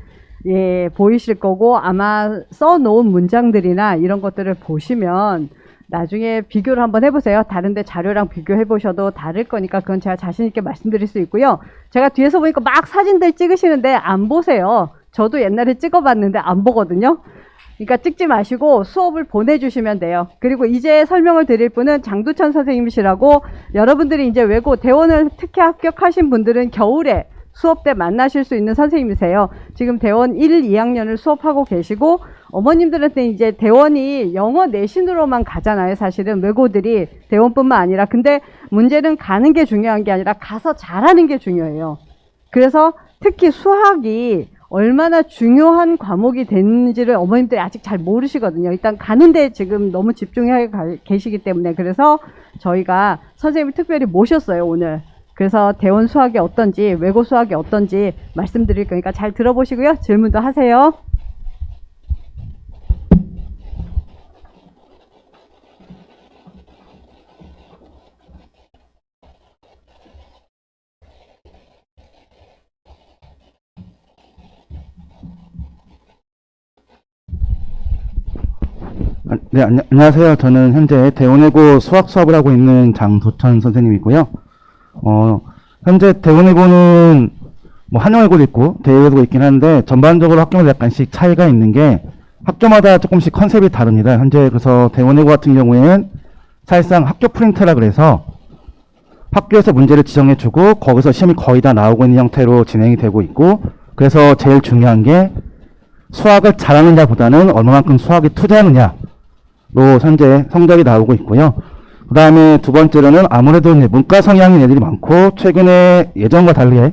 보이실 거고, 아마 써놓은 문장들이나 이런 것들을 보시면 나중에 비교를 한번 해보세요. 다른데 자료랑 비교해 보셔도 다를 거니까 그건 제가 자신 있게 말씀드릴 수 있고요. 제가 뒤에서 보니까 막 사진들 찍으시는데 안 보세요. 저도 옛날에 찍어봤는데 안 보거든요. 그러니까 찍지 마시고 수업을 보내주시면 돼요. 그리고 이제 설명을 드릴 분은 장두천 선생님이시라고, 여러분들이 이제 외고 대원을 특히 합격하신 분들은 겨울에 수업 때 만나실 수 있는 선생님이세요. 지금 대원 1, 2학년을 수업하고 계시고, 어머님들한테 이제 대원이 영어 내신으로만 가잖아요. 사실은 외고들이 대원뿐만 아니라. 근데 문제는 가는 게 중요한 게 아니라 가서 잘하는 게 중요해요. 그래서 특히 수학이 얼마나 중요한 과목이 됐는지를 어머님들이 아직 잘 모르시거든요. 일단 가는데 지금 너무 집중해 계시기 때문에. 그래서 저희가 선생님을 특별히 모셨어요, 오늘. 그래서 대원 수학이 어떤지, 외고 수학이 어떤지 말씀드릴 거니까 잘 들어보시고요. 질문도 하세요. 네, 안녕하세요. 저는 현재 대원외고 수학 수업을 하고 있는 장도천 선생님이고요. 현재 대원외고는 뭐 한영외고도 있고 대외외고도 있긴 한데 전반적으로 학교마다 약간씩 차이가 있는 게 학교마다 조금씩 컨셉이 다릅니다. 현재 그래서 대원외고 같은 경우에는 사실상 학교 프린트라 그래서 학교에서 문제를 지정해주고 거기서 시험이 거의 다 나오고 있는 형태로 진행이 되고 있고, 그래서 제일 중요한 게 수학을 잘하느냐보다는 얼마만큼 수학에 투자하느냐로 현재 성적이 나오고 있고요. 그 다음에 두 번째로는 아무래도 이제 문과 성향인 애들이 많고, 최근에 예전과 달리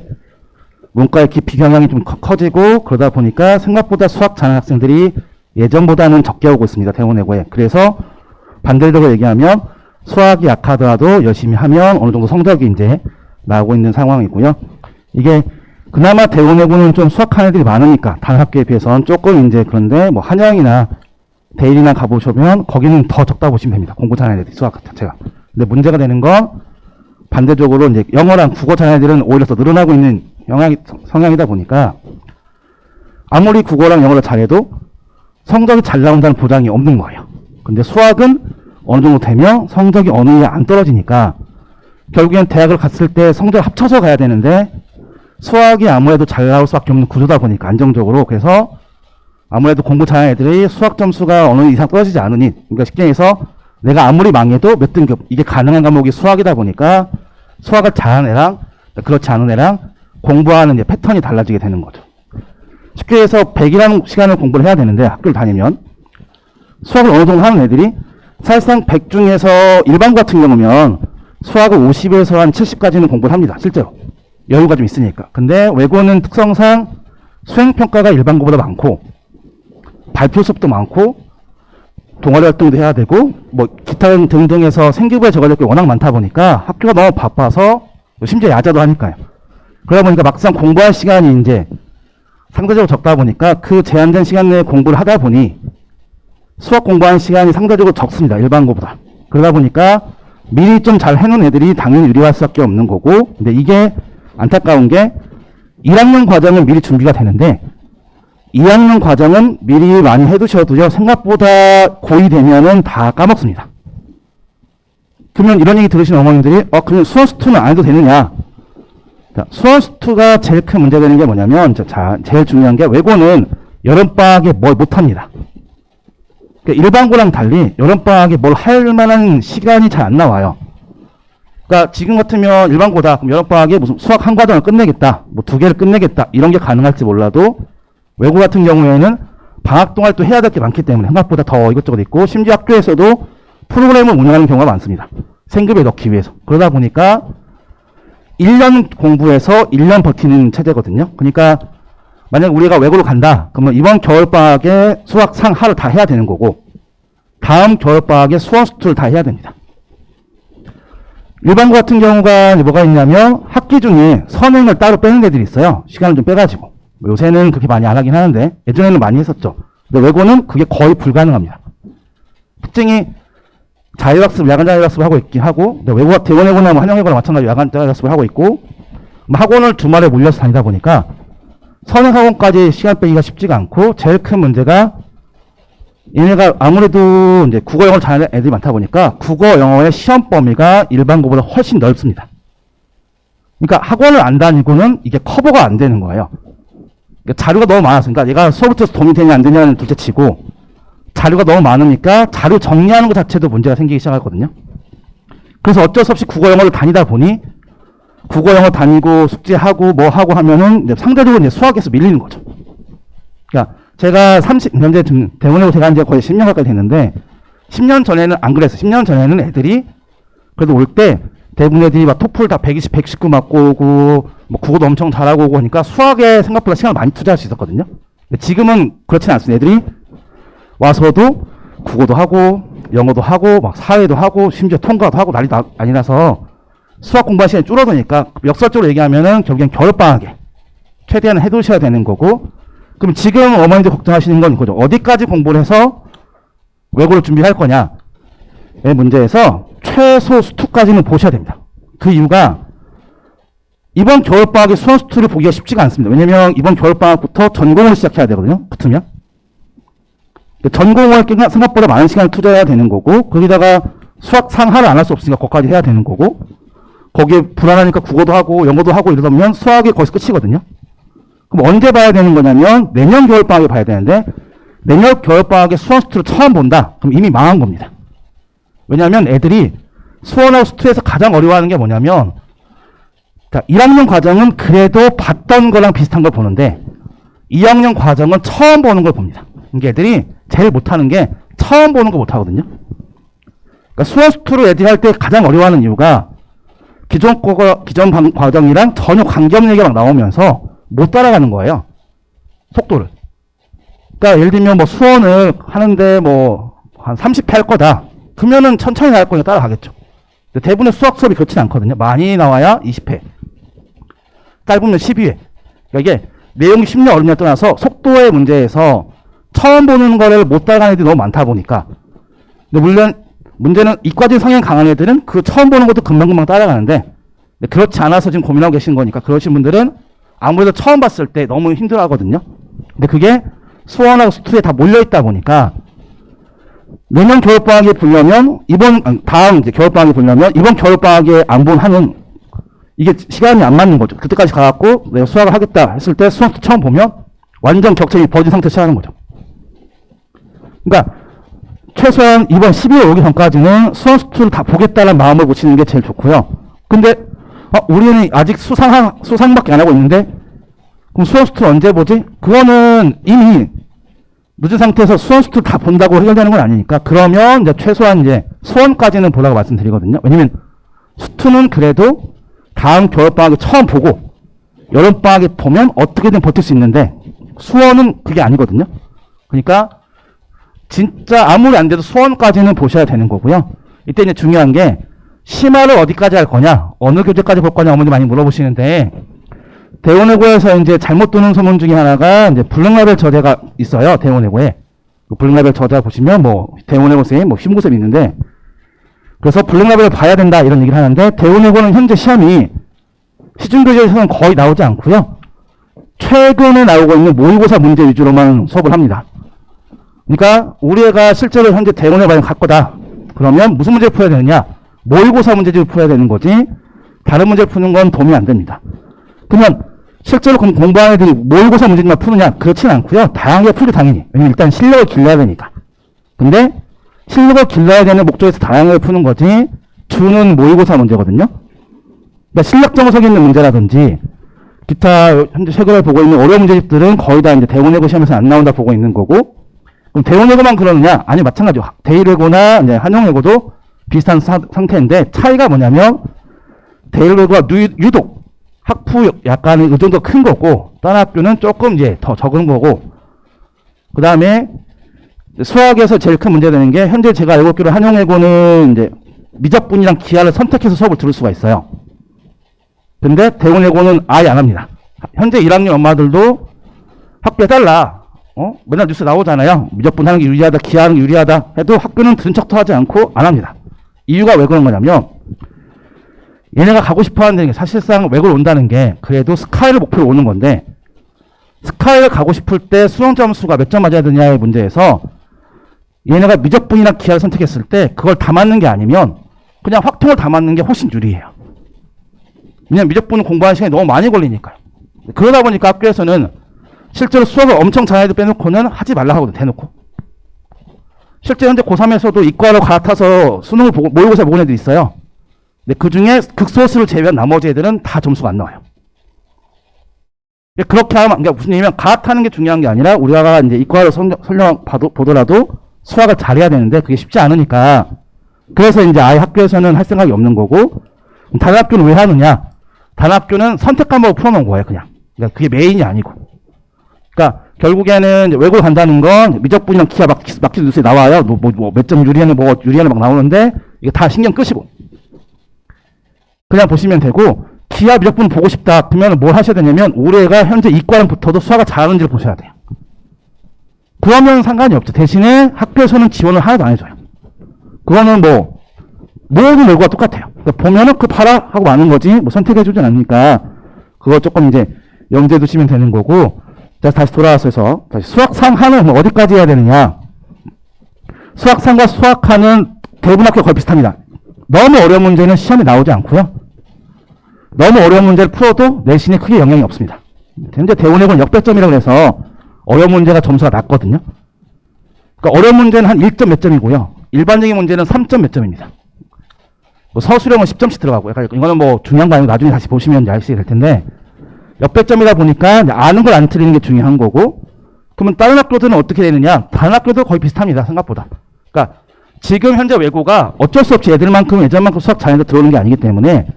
문과의 깊이 경향이 좀 커지고, 그러다 보니까 생각보다 수학 잘하는 학생들이 예전보다는 적게 오고 있습니다. 대원외고에. 그래서 반대로 얘기하면 수학이 약하더라도 열심히 하면 어느 정도 성적이 이제 나오고 있는 상황이고요. 이게 그나마 대원외고는 좀 수학하는 애들이 많으니까 다른 학교에 비해서는 조금 이제, 그런데 뭐 한양이나 대일이나 가보시면 거기는 더 적다 보시면 됩니다. 공부 잘하는 애들이 수학 자체가. 근데 문제가 되는 건 반대적으로 이제 영어랑 국어 잘하는 애들은 오히려 더 늘어나고 있는 성향이다 보니까 아무리 국어랑 영어를 잘해도 성적이 잘 나온다는 보장이 없는 거예요. 근데 수학은 어느 정도 되면 성적이 어느 게 안 떨어지니까 결국엔 대학을 갔을 때 성적을 합쳐서 가야 되는데 수학이 아무래도 잘 나올 수밖에 없는 구조다 보니까 안정적으로. 그래서 아무래도 공부 잘하는 애들이 수학 점수가 어느 이상 떨어지지 않으니, 그러니까 쉽게 해서 내가 아무리 망해도 몇 등급, 이게 가능한 과목이 수학이다 보니까 수학을 잘하는 애랑 그렇지 않은 애랑 공부하는 이제 패턴이 달라지게 되는 거죠. 쉽게 해서 100이라는 시간을 공부를 해야 되는데 학교를 다니면 수학을 어느 정도 하는 애들이 사실상 100 중에서 일반 같은 경우면 수학을 50에서 한 70까지는 공부를 합니다. 실제로. 여유가 좀 있으니까. 근데 외고는 특성상 수행평가가 일반고보다 많고 발표 수업도 많고 동아리 활동도 해야 되고 뭐 기타 등등해서 생기부에 적어질 게 워낙 많다 보니까 학교가 너무 바빠서 심지어 야자도 하니까요. 그러다 보니까 막상 공부할 시간이 이제 상대적으로 적다 보니까 그 제한된 시간 내에 공부를 하다 보니 수학 공부하는 시간이 상대적으로 적습니다. 일반고보다. 그러다 보니까 미리 좀 잘 해놓은 애들이 당연히 유리할 수밖에 없는 거고, 근데 이게 안타까운 게 1학년 과정은 미리 준비가 되는데 2학년 과정은 미리 많이 해두셔도요, 생각보다 고2 되면은 다 까먹습니다. 그러면 이런 얘기 들으시는 어머님들이 그럼 수원수투는 안 해도 되느냐? 자, 수원수투가 제일 큰 문제가 되는 게 뭐냐면, 제일 중요한 게 외고는 여름방학에 뭘 못합니다. 그러니까 일반고랑 달리 여름방학에 뭘 할 만한 시간이 잘 안 나와요. 그러니까 지금 같으면 일반고다. 그럼 여름방학에 무슨 수학 한 과정을 끝내겠다. 뭐 2개를 끝내겠다. 이런 게 가능할지 몰라도 외고 같은 경우에는 방학 동안 또 해야 될 게 많기 때문에 생각보다 더 이것저것 있고, 심지어 학교에서도 프로그램을 운영하는 경우가 많습니다. 생급에 넣기 위해서. 그러다 보니까 1년 공부해서 1년 버티는 체제거든요. 그러니까 만약 우리가 외고로 간다. 그러면 이번 겨울방학에 수학 상하를 다 해야 되는 거고, 다음 겨울방학에 수원수투를 다 해야 됩니다. 일반고 같은 경우가 뭐가 있냐면 학기 중에 선행을 따로 빼는 애들이 있어요. 시간을 좀 빼가지고. 요새는 그렇게 많이 안 하긴 하는데 예전에는 많이 했었죠. 근데 외고는 그게 거의 불가능합니다. 특징이 자율학습, 야간 자율학습을 하고 있긴 하고, 근데 외고가 대원외고나 뭐 한영외고나 마찬가지로 야간 자율학습을 하고 있고, 학원을 주말에 몰려서 다니다 보니까 선행학원까지 시간 빼기가 쉽지가 않고, 제일 큰 문제가 얘네가 아무래도 이제 국어 영어를 잘하는 애들이 많다 보니까 국어 영어의 시험 범위가 일반고보다 훨씬 넓습니다. 그러니까 학원을 안 다니고는 이게 커버가 안 되는 거예요. 그러니까 자료가 너무 많아서, 그러니까 얘가 수업을 통해서 도움이 되냐 안 되냐는 둘째 치고, 자료가 너무 많으니까 자료 정리하는 것 자체도 문제가 생기기 시작하거든요. 그래서 어쩔 수 없이 국어 영어를 다니다 보니 국어 영어 다니고 숙제하고 뭐 하고 하면은 이제 상대적으로 이제 수학에서 밀리는 거죠. 그러니까 제가 현재 대원외고 제가 이제 거의 10년 가까이 됐는데, 10년 전에는 안 그랬어요. 10년 전에는 애들이 그래도 올 때 대부분 애들이 막 토플 다 120, 119 맞고 오고, 뭐 국어도 엄청 잘하고 오고 하니까 수학에 생각보다 시간을 많이 투자할 수 있었거든요. 근데 지금은 그렇진 않습니다. 애들이 와서도 국어도 하고 영어도 하고 막 사회도 하고 심지어 통과도 하고 난리 나서 수학 공부할 시간이 줄어드니까 역설적으로 얘기하면은 결국엔 겨울방학에 최대한 해두셔야 되는 거고, 그럼 지금 어머니들 걱정하시는 건 이거죠. 어디까지 공부를 해서 외고를 준비할 거냐의 문제에서 최소 수투까지는 보셔야 됩니다. 그 이유가 이번 겨울방학에 수원 수투를 보기가 쉽지가 않습니다. 왜냐면 이번 겨울방학부터 전공을 시작해야 되거든요. 붙으면. 전공을 생각보다 많은 시간을 투자해야 되는 거고, 거기다가 수학 상하를 안 할 수 없으니까 거기까지 해야 되는 거고, 거기에 불안하니까 국어도 하고 영어도 하고 이러다 보면 수학이 거기서 끝이거든요. 그럼 언제 봐야 되는 거냐면 내년 겨울방학에 봐야 되는데, 내년 겨울방학에 수원 수투를 처음 본다? 그럼 이미 망한 겁니다. 왜냐하면 애들이 수원하고 수투에서 가장 어려워하는 게 뭐냐면, 자, 1학년 과정은 그래도 봤던 거랑 비슷한 걸 보는데 2학년 과정은 처음 보는 걸 봅니다. 이게 애들이 제일 못하는 게 처음 보는 거 못하거든요. 그러니까 수원 수투를 애들이 할 때 가장 어려워하는 이유가 기존 과정이랑 전혀 관계없는 얘기가 막 나오면서 못 따라가는 거예요. 속도를. 그러니까 예를 들면 뭐 수원을 하는데 뭐 한 30회 할 거다. 그러면은 천천히 나갈 거니까 따라가겠죠. 근데 대부분의 수학 수업이 그렇진 않거든요. 많이 나와야 20회. 짧으면 12회. 그러니까 이게 내용이 쉽냐 어렵냐 떠나서 속도의 문제에서 처음 보는 거를 못 따라가는 애들이 너무 많다 보니까. 근데 물론 문제는 이과적인 성향이 강한 애들은 그 처음 보는 것도 금방금방 따라가는데, 그렇지 않아서 지금 고민하고 계신 거니까 그러신 분들은 아무래도 처음 봤을 때 너무 힘들어 하거든요. 근데 그게 수원하고 수투에 다 몰려있다 보니까 내년 겨울방학에 보려면 다음 이제 겨울방학에 보려면 이번 겨울방학에 안 본 한은 이게 시간이 안 맞는 거죠. 그때까지 가갖고 내가 수학을 하겠다 했을 때 수원 수투 처음 보면 완전 격차이 벌어진 상태에서 시작하는 거죠. 그러니까 최소한 이번 12월 오기 전까지는 수원 수투를 다 보겠다는 마음을 고치는 게 제일 좋고요. 근데 우리는 아직 수상밖에 안 하고 있는데 그럼 수원 수투를 언제 보지? 그거는 이미 늦은 상태에서 수원 수투를 다 본다고 해결되는 건 아니니까, 그러면 이제 최소한 이제 수원까지는 보라고 말씀드리거든요. 왜냐면 수투는 그래도 다음 겨울방학에 처음 보고 여름방학에 보면 어떻게든 버틸 수 있는데 수원은 그게 아니거든요. 그러니까 진짜 아무리 안 돼도 수원까지는 보셔야 되는 거고요. 이때 이제 중요한 게 심화를 어디까지 할 거냐, 어느 교재까지 볼 거냐 어머니 많이 물어보시는데, 대원외고에서 이제 잘못 도는 소문 중에 하나가 이제 불능라벨 저자가 있어요. 대원외고에. 그 불능라벨 저자 보시면 뭐 대원외고 쌤, 뭐 신고쌤이 있는데, 그래서 불능라벨을 봐야 된다 이런 얘기를 하는데, 대원외고는 현재 시험이 시중교재에서는 거의 나오지 않고요. 최근에 나오고 있는 모의고사 문제 위주로만 수업을 합니다. 그러니까 우리 애가 실제로 현재 대원외고에 갈 거다. 그러면 무슨 문제를 풀어야 되느냐? 모의고사 문제집을 풀어야 되는 거지 다른 문제를 푸는 건 도움이 안 됩니다. 그러면 실제로 공부하는 애들이 모의고사 문제집만 푸느냐? 그렇지는 않고요. 다양하게 풀죠, 당연히. 왜냐면 일단 실력을 길러야 되니까. 근데 실력을 길러야 되는 목적에서 다양하게 푸는 거지 주는 모의고사 문제거든요. 그러니까 실력 정석이 있는 문제라든지 기타 현재 최근에 보고 있는 어려운 문제집들은 거의 다 이제 대원외고 시험에서 안 나온다 보고 있는 거고, 그럼 대원외고만 그러느냐? 아니, 마찬가지죠. 대일외고나 이제 한영외고도 비슷한 상태인데 차이가 뭐냐면 대일외고가 유독 학부 약간의 의존도 큰 거고, 다른 학교는 조금 이제 더 적은 거고, 그 다음에 수학에서 제일 큰 문제 되는 게 현재 제가 알고 있기로 한영외고는 이제 미적분이랑 기하를 선택해서 수업을 들을 수가 있어요. 근데 대원외고는 아예 안 합니다. 현재 1학년 엄마들도 학교에 달라. 맨날 뉴스 나오잖아요. 미적분 하는 게 유리하다, 기하하는 게 유리하다 해도 학교는 들은 척도 하지 않고 안 합니다. 이유가 왜 그런 거냐면, 얘네가 가고 싶어 하는 게 사실상 외고를 온다는 게 그래도 스카이를 목표로 오는 건데, 스카이를 가고 싶을 때 수능 점수가 몇 점 맞아야 되냐의 문제에서 얘네가 미적분이나 기하를 선택했을 때 그걸 다 맞는 게 아니면 그냥 확통을 다 맞는 게 훨씬 유리해요. 왜냐면 미적분은 공부하는 시간이 너무 많이 걸리니까요. 그러다 보니까 학교에서는 실제로 수업을 엄청 잘하는 애들 빼놓고는 하지 말라 하거든, 대놓고. 실제 현재 고3에서도 이과로 갈아타서 수능을 보고, 모의고사 보는 애들이 있어요. 근데 그 중에 극소수를 제외한 나머지 애들은 다 점수가 안 나와요. 그렇게 하면, 그러니까 무슨 얘기냐면, 갈아타는 게 중요한 게 아니라, 우리가 이제 이과로 설령 보더라도 수학을 잘해야 되는데, 그게 쉽지 않으니까. 그래서 이제 아예 학교에서는 할 생각이 없는 거고, 다른 학교는 왜 하느냐? 다른 학교는 선택 과목을 풀어놓은 거예요, 그냥. 그러니까 그게 메인이 아니고. 그러니까 결국에는 이제 외고를 간다는 건 미적분이랑 기하 막히는 뉴스에 나와요. 몇 점 유리하는 막 나오는데 이게 다 신경 끄시고. 그냥 보시면 되고, 기하 미적분 보고 싶다. 그러면 뭘 하셔야 되냐면, 올해가 현재 이과랑 붙어도 수학을 잘하는지를 보셔야 돼요. 그러면 상관이 없죠. 대신에 학교에서는 지원을 하나도 안 해줘요. 그거는 뭐, 모든 외고가 똑같아요. 그러니까 보면은 그 봐라 하고 마는 거지, 뭐 선택해주진 않으니까, 그거 조금 이제 염두에 두시면 되는 거고, 자, 다시 돌아와서 해서, 다시 수학상 하는 어디까지 해야 되느냐. 수학상과 수학하는 대부분 학교 거의 비슷합니다. 너무 어려운 문제는 시험에 나오지 않고요. 너무 어려운 문제를 풀어도 내신에 크게 영향이 없습니다. 현재 대운외고는 역배점이라고 해서 어려운 문제가 점수가 낮거든요. 그러니까 어려운 문제는 한 1점 몇 점이고요. 일반적인 문제는 3점 몇 점입니다. 뭐 서술형은 10점씩 들어가고, 약간 이거는 뭐 중요한 거 아니고 나중에 다시 보시면 이제 아시게 될 텐데, 역배점이다 보니까 아는 걸 안 틀리는 게 중요한 거고, 그러면 다른 학교들은 어떻게 되느냐? 다른 학교도 거의 비슷합니다, 생각보다. 그러니까 지금 현재 외고가 어쩔 수 없이 애들만큼 예전만큼 수학 잘해서 들어오는 게 아니기 때문에,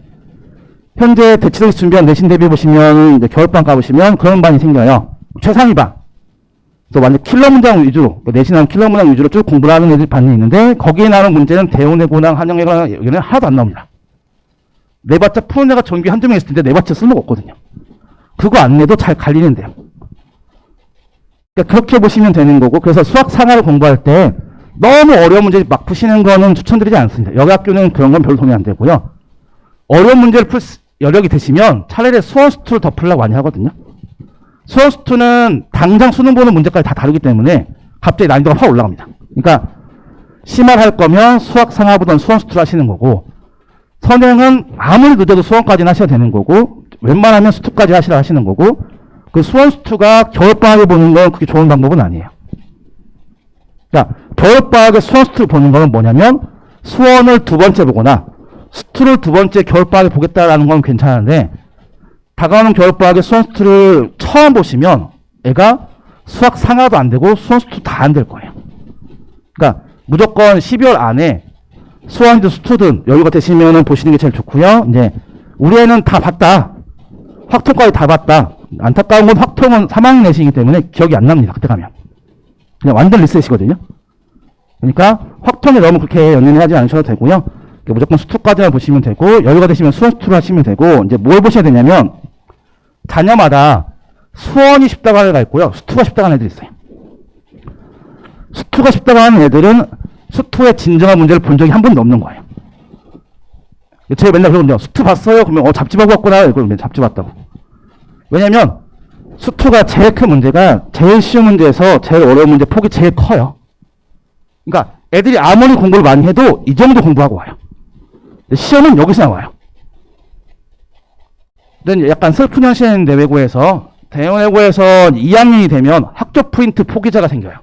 현재 대치동에서 준비한 내신 대비 보시면, 이제 겨울방 가보시면 그런 반이 생겨요. 최상위 반. 또 완전 킬러 문장 위주로, 내신하는 킬러 문장 위주로 쭉 공부를 하는 애들 반이 있는데, 거기에 나오는 문제는 대운외고나 한영외고나 여기는 하나도 안 나옵니다. 내봤자 푸는 애가 전교 한두 명 있을 텐데 내봤자 쓸모가 없거든요. 그거 안 내도 잘 갈리는데요. 그러니까 그렇게 보시면 되는 거고, 그래서 수학 상하를 공부할 때 너무 어려운 문제 막 푸시는 거는 추천드리지 않습니다. 여기 학교는 그런 건 별로 도움이 안 되고요. 어려운 문제를 풀 여력이 되시면 차라리 수원수투를 더 풀려고 많이 하거든요. 수원수투는 당장 수능 보는 문제까지 다 다루기 때문에 갑자기 난이도가 확 올라갑니다. 그러니까 심화를 할 거면 수학 상하보다는 수원수투를 하시는 거고, 선행은 아무리 늦어도 수원까지는 하셔야 되는 거고, 웬만하면 수투까지 하시라 하시는 거고, 그 수원수투가 겨울방학에 보는 건 그렇게 좋은 방법은 아니에요. 그러니까 겨울방학에 수원수투를 보는 거는 뭐냐면, 수원을 두 번째 보거나 수투를 두 번째 겨울방학에 보겠다라는 건 괜찮은데, 다가오는 겨울방학에 수원수투를 처음 보시면 애가 수학 상하도 안 되고 수원수투 다 안 될 거예요. 그러니까 무조건 12월 안에 수원이든 수투든 여유가 되시면은 보시는 게 제일 좋고요. 이제 우리 애는 다 봤다. 확통까지 다 봤다. 안타까운 건 확통은 3학년 내신이기 때문에 기억이 안 납니다. 그때 가면. 그냥 완전 리셋이거든요. 그러니까 확통에 너무 그렇게 연연하지 않으셔도 되고요. 무조건 수투까지만 보시면 되고, 여유가 되시면 수원 수투를 하시면 되고, 이제 뭘 보셔야 되냐면, 자녀마다 수원이 쉽다고 하는 애가 있고요. 수투가 쉽다고 하는 애들이 있어요. 수투가 쉽다고 하는 애들은 수투의 진정한 문제를 본 적이 한 번도 없는 거예요. 제가 맨날 그러거든요. 수투 봤어요? 그러면 잡지보고 왔구나. 이걸 잡지 봤다고. 왜냐면 수투가 제일 큰 문제가 제일 쉬운 문제에서 제일 어려운 문제 폭이 제일 커요. 그러니까 애들이 아무리 공부를 많이 해도 이 정도 공부하고 와요. 근데 시험은 여기서 나와요. 근데 약간 슬픈 현실인데, 외고에서 대형외고에서 2학년이 되면 학교 포인트 포기자가 생겨요.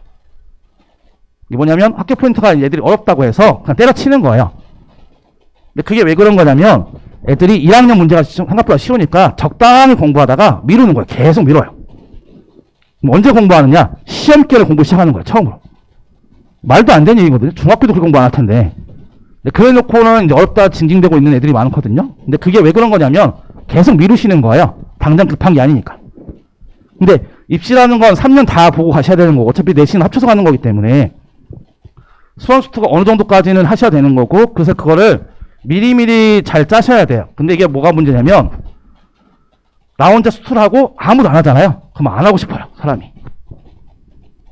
이게 뭐냐면 학교 포인트가 애들이 어렵다고 해서 그냥 때려치는 거예요. 근데 그게 왜 그런 거냐면, 애들이 1학년 문제가 생각보다 쉬우니까 적당히 공부하다가 미루는 거예요. 계속 미뤄요. 그럼 언제 공부하느냐? 시험기를 공부 시작하는 거예요. 처음으로. 말도 안 되는 얘기거든요. 중학교도 그 공부 안 할 텐데. 그래 놓고는 이제 어렵다 징징대고 있는 애들이 많거든요. 근데 그게 왜 그런 거냐면 계속 미루시는 거예요. 당장 급한 게 아니니까. 근데 입시라는 건 3년 다 보고 가셔야 되는 거고, 어차피 내신 합쳐서 가는 거기 때문에 수원수투가 어느 정도까지는 하셔야 되는 거고, 그래서 그거를 미리미리 잘 짜셔야 돼요. 근데 이게 뭐가 문제냐면, 나 혼자 수투를 하고 아무도 안 하잖아요. 그럼 안 하고 싶어요, 사람이.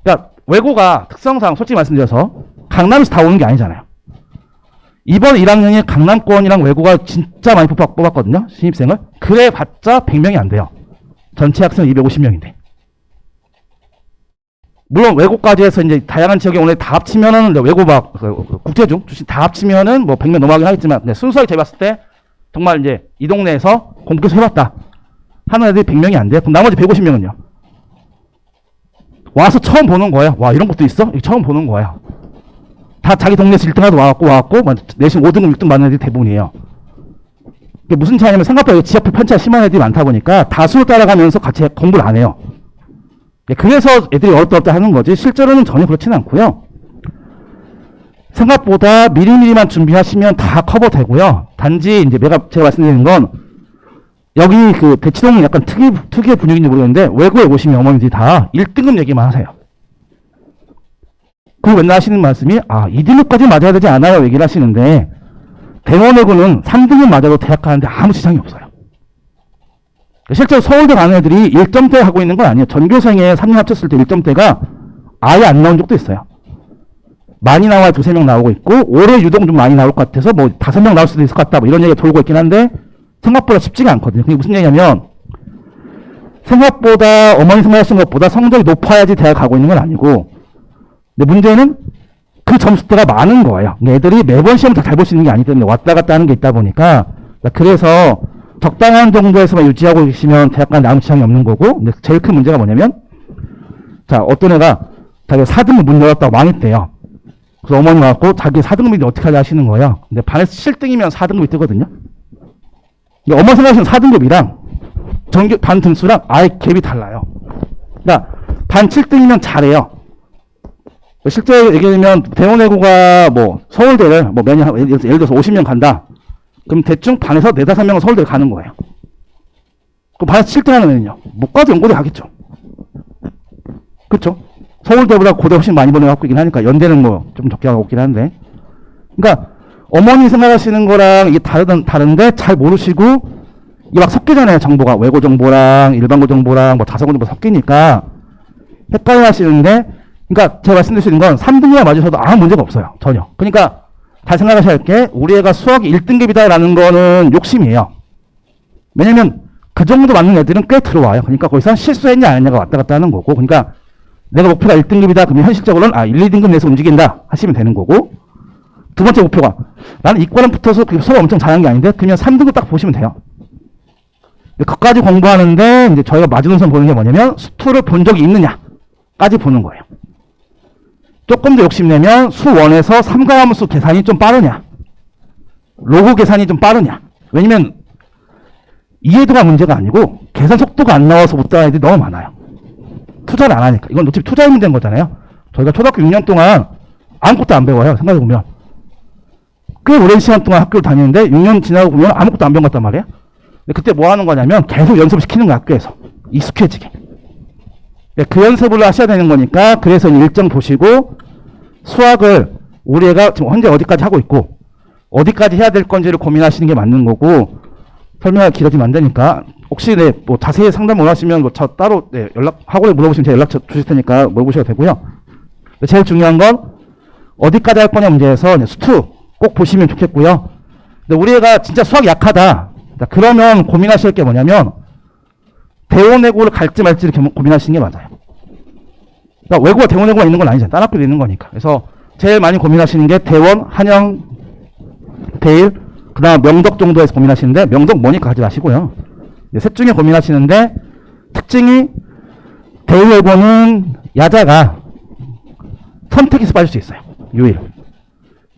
그러니까 외고가 특성상 솔직히 말씀드려서 강남에서 다 오는 게 아니잖아요. 이번 1학년이 강남권이랑 외고가 진짜 많이 뽑았거든요. 신입생을. 그래 봤자 100명이 안 돼요. 전체 학생 250명인데. 물론 외고까지 해서 이제 다양한 지역에 오늘 다 합치면은 외고 막 국제중 출신 다 합치면은 뭐 100명 넘어가긴 하겠지만, 순수하게 제가 봤을 때 정말 이제 이 동네에서 공부해서 해봤다 하는 애들이 100명이 안 돼요. 그럼 나머지 150명은요. 와서 처음 보는 거예요. 와, 이런 것도 있어? 처음 보는 거예요. 다 자기 동네에서 1등하도 와갖고 내신 5등, 6등 받는 애들이 대부분이에요. 이게 무슨 차이냐면, 생각보다 지 앞에 편차가 심한 애들이 많다 보니까 다수를 따라가면서 같이 공부를 안 해요. 그래서 애들이 어렵다 하는 거지, 실제로는 전혀 그렇지는 않고요. 생각보다 미리미리만 준비하시면 다 커버되고요. 단지 이제 제가 말씀드리는 건, 여기 그 대치동은 약간 특유의 분위기인지 모르겠는데, 외국에 오시면 어머니들이 다 1등급 얘기만 하세요. 그리고 맨날 하시는 말씀이, 2등급까지 맞아야 되지 않아요? 얘기를 하시는데, 대원외고는 3등급 맞아도 대학 가는데 아무 지장이 없어요. 실제로 서울대 가는 애들이 1점대 하고 있는 건 아니에요. 전교생에 3년 합쳤을 때 1점대가 아예 안 나온 적도 있어요. 많이 나와야 2~3명 나오고 있고, 올해 유독 좀 많이 나올 것 같아서 뭐 5명 나올 수도 있을 것 같다, 뭐 이런 얘기가 돌고 있긴 한데, 생각보다 쉽지가 않거든요. 그게 무슨 얘기냐면, 생각보다 어머니 생각하시는 것보다 성적이 높아야지 대학 가고 있는 건 아니고, 근데 문제는 그 점수대가 많은 거예요. 애들이 매번 시험 다 잘 볼 수 있는 게 아니기 때문에 왔다 갔다 하는 게 있다 보니까, 그래서 적당한 정도에서만 유지하고 계시면 대학 가는 아무 지장이 없는 거고, 근데 제일 큰 문제가 뭐냐면, 자, 어떤 애가 자기가 4등급 문 열었다고 망했대요. 그래서 어머니 와갖고 자기 4등급인데 어떻게 하려 하시는 거예요. 근데 반에서 7등이면 4등급이 뜨거든요. 근데 어머니 생각하시는 4등급이랑 반 등수랑 아예 갭이 달라요. 그러니까 반 7등이면 잘해요. 실제 얘기하면 대원외고가 뭐 서울대를 뭐 매년 예를 들어서 50명 간다. 그럼 대충 반에서 4~5명은 서울대를 가는 거예요. 그럼 반에서 7등 하는 애는요, 못 가도 연고대 가겠죠. 그렇죠? 서울대보다 고대 훨씬 많이 보내갖고 있긴 하니까, 연대는 뭐 좀 적게 하고 있긴 한데. 그러니까 어머니 생각하시는 거랑 이게 다른데 잘 모르시고, 이게 막 섞이잖아요. 정보가 외고 정보랑 일반고 정보랑 뭐 자사고 정보 섞이니까 헷갈려 하시는데, 그러니까 제가 말씀드리는 건 3등이나 맞으셔도 아무 문제가 없어요. 전혀. 그러니까 잘 생각하셔야 할 게, 우리 애가 수학이 1등급이다라는 거는 욕심이에요. 왜냐면 그 정도 맞는 애들은 꽤 들어와요. 그러니까 거기서 실수했냐 안 했냐가 왔다 갔다 하는 거고, 그러니까 내가 목표가 1등급이다 그러면 현실적으로는 1, 2등급 내서 움직인다 하시면 되는 거고, 두 번째 목표가 나는 이과는 붙어서 수업 엄청 잘하는 게 아닌데 그러면 3등급 딱 보시면 돼요. 그까지 공부하는데 이제 저희가 마지노선 보는 게 뭐냐면, 수투를 본 적이 있느냐까지 보는 거예요. 조금 더 욕심내면 수1에서 삼가함수 계산이 좀 빠르냐, 로그 계산이 좀 빠르냐. 왜냐면 이해도가 문제가 아니고 계산 속도가 안 나와서 못 따는 애들이 너무 많아요. 투자를 안 하니까. 이건 어차피 투자에 문제인 거잖아요. 저희가 초등학교 6년 동안 아무것도 안 배워요. 생각해보면 꽤 오랜 시간 동안 학교를 다니는데 6년 지나고 보면 아무것도 안 배운 것 같단 말이에요. 근데 그때 뭐 하는 거냐면 계속 연습시키는 거야. 학교에서 익숙해지게. 그 연습을 하셔야 되는 거니까, 그래서 일정 보시고 수학을 우리 애가 지금 현재 어디까지 하고 있고 어디까지 해야 될 건지를 고민하시는 게 맞는 거고, 설명이 길어지면 안 되니까 혹시 뭐 자세히 상담 원하시면 뭐 저 따로 학원에 물어보시면 제가 연락처 주실 테니까 물어보셔도 되고요. 제일 중요한 건 어디까지 할 거냐 문제에서 수투 꼭 보시면 좋겠고요. 근데 우리 애가 진짜 수학이 약하다, 그러면 고민하실 게 뭐냐면 대원외고를 갈지 말지 이렇게 고민하시는 게 맞아요. 그러니까 외고가 대원외고가 있는 건 아니잖아요. 딴 학교도 있는 거니까. 그래서 제일 많이 고민하시는 게 대원, 한영, 대일, 그 다음 명덕 정도에서 고민하시는데, 명덕 뭐니까 하지 마시고요. 셋 중에 고민하시는데, 특징이 대외고는 야자가 선택해서 빠질 수 있어요. 유일.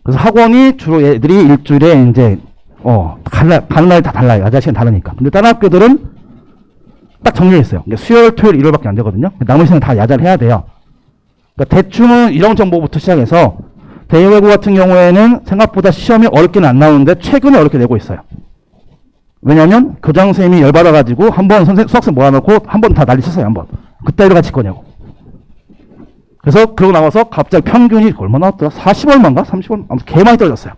그래서 학원이 주로 애들이 일주일에 이제 가는 날이 다 달라요. 야자 시간 다르니까. 근데 다른 학교들은 딱 정해져 있어요. 수요일, 토요일, 일요일밖에 안 되거든요. 나머지 시간 다 야자를 해야 돼요. 그러니까 대충은 이런 정보부터 시작해서, 대외고 같은 경우에는 생각보다 시험이 어렵게는 안 나오는데 최근에 어렵게 내고 있어요. 왜냐면 교장 선생님이 열받아가지고 한번 수학생 모아놓고 한 번 다 난리 쳤어요. 한번 그따위로 같이 거냐고. 그래서 그러고 나와서 갑자기 평균이 얼마 나왔더라? 40얼마인가? 30얼마? 아무튼 개 많이 떨어졌어요.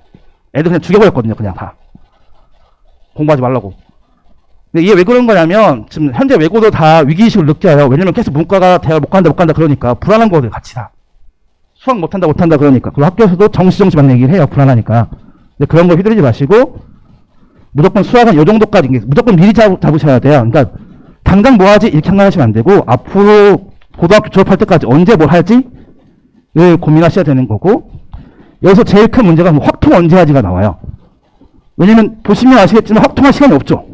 애들 그냥 죽여버렸거든요. 그냥 다 공부하지 말라고. 근데 이게 왜 그런 거냐면, 지금 현재 외고도 다 위기의식을 느껴요. 왜냐면 계속 문과가 대학 못 간다 그러니까 불안한 거거든요. 같이 다 수학 못한다 그러니까. 그리고 학교에서도 정시 맞는 얘기를 해요. 불안하니까. 근데 그런 거 휘두르지 마시고 무조건 수학은 요 정도까지, 무조건 미리 잡으셔야 돼요. 그러니까 당장 뭐 하지 이렇게 생각하시면 안 되고, 앞으로 고등학교 졸업할 때까지 언제 뭘 할지를 고민하셔야 되는 거고, 여기서 제일 큰 문제가 확통 언제 하지가 나와요. 왜냐면 보시면 아시겠지만 확통할 시간이 없죠.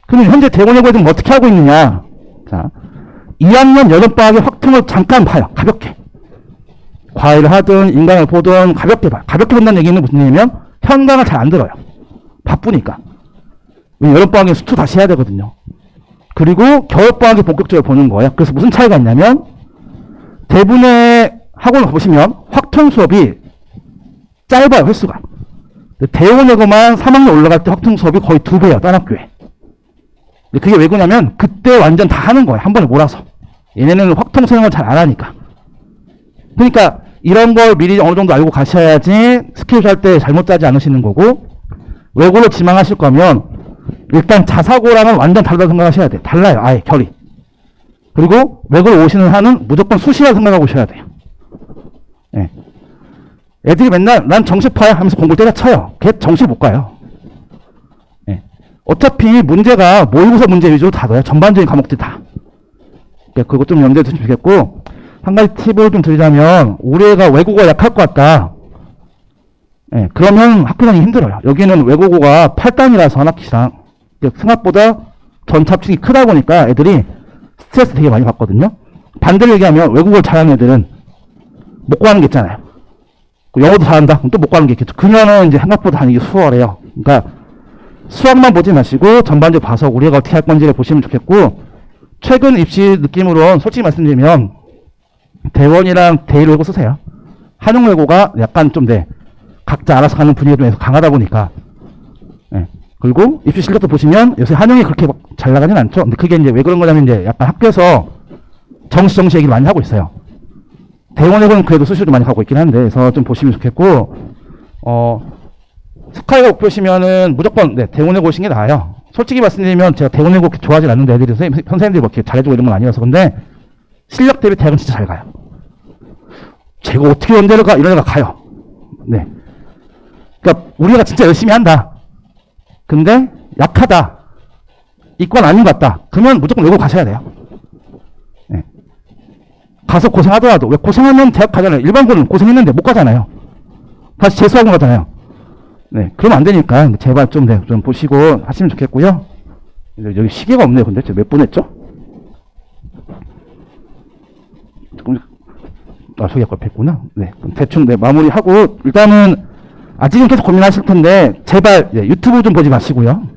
그럼 현재 대원외고에서는 어떻게 하고 있느냐. 자, 2학년 여름방학에 확통을 잠깐 봐요. 가볍게. 과외를 하든 인강을 보든 가볍게 봐요. 가볍게 본다는 얘기는 무슨 얘기냐면 현강을 잘 안 들어요. 바쁘니까. 여름방학에 수투 다시 해야 되거든요. 그리고 겨울방학에 본격적으로 보는 거예요. 그래서 무슨 차이가 있냐면, 대부분의 학원을 보시면 확통 수업이 짧아요. 횟수가. 대원외고만 3학년 올라갈 때 확통 수업이 거의 2배예요. 딴 학교에. 그게 왜 그러냐면 그때 완전 다 하는 거예요. 한 번에 몰아서. 얘네는 확통 수행을 잘 안 하니까. 그러니까 이런 걸 미리 어느 정도 알고 가셔야지 스케줄 할 때 잘못 짜지 않으시는 거고, 외고를 지망하실 거면 일단 자사고랑은 완전 다르다고 생각하셔야 돼요. 달라요. 아예 결이. 그리고 외고를 오시는 한은 무조건 수시라고 생각하고 오셔야 돼요. 예. 애들이 맨날 난 정시파야 하면서 공부를 때려쳐요. 걔 정시 못 가요. 예. 어차피 문제가 모의고사 문제 위주로 다 돼요. 전반적인 과목들 다. 예, 그것 좀 염두에 두시면 좋겠고, 한 가지 팁을 좀 드리자면, 우리 애가 외국어가 약할 것 같다. 예, 그러면 학교 다니기 힘들어요. 여기는 외국어가 8단이라서 한 학기당 생각보다 전차축이 크다 보니까 애들이 스트레스 되게 많이 받거든요. 반대로 얘기하면 외국어를 잘하는 애들은 못 구하는 게 있잖아요. 영어도 잘한다? 그럼 또 못 구하는 게 있겠죠. 그녀는 이제 생각보다 다니기 수월해요. 그러니까 수학만 보지 마시고 전반적으로 봐서 우리 애가 어떻게 할 건지를 보시면 좋겠고, 최근 입시 느낌으로는 솔직히 말씀드리면 대원이랑 대일외고 쓰세요. 한영외고가 약간 좀 각자 알아서 가는 분위기가 좀 강하다 보니까. 예. 그리고 입시 실력도 보시면 요새 한영이 그렇게 막 잘 나가진 않죠. 근데 그게 이제 왜 그런 거냐면 이제 약간 학교에서 정시 얘기를 많이 하고 있어요. 대원외고는 그래도 수시로 많이 가고 있긴 한데, 그래서 좀 보시면 좋겠고, 스카이가 목표시면은 무조건 대원외고 오시는 게 나아요. 솔직히 말씀드리면 제가 대원외고 그렇게 좋아하진 않는데 애들이 선생님들이 뭐 이렇게 잘해주고 이런 건 아니라서. 근데 실력 대비 대학은 진짜 잘 가요. 제가 어떻게 연대를 가? 이런 애가 가요. 네. 그러니까 우리가 진짜 열심히 한다. 근데 약하다. 이과는 아닌 것 같다. 그러면 무조건 외고 가셔야 돼요. 네. 가서 고생하더라도, 왜 고생하면 대학 가잖아요. 일반고는 고생했는데 못 가잖아요. 다시 재수하고 가잖아요. 네. 그러면 안 되니까 제발 좀 보시고 하시면 좋겠고요. 여기 시계가 없네요. 근데 제가 몇 분 했죠? 소개 아까 뵀구나. 네. 그럼 대충 마무리하고, 일단은 아직은 계속 고민하실 텐데 제발 유튜브 좀 보지 마시고요.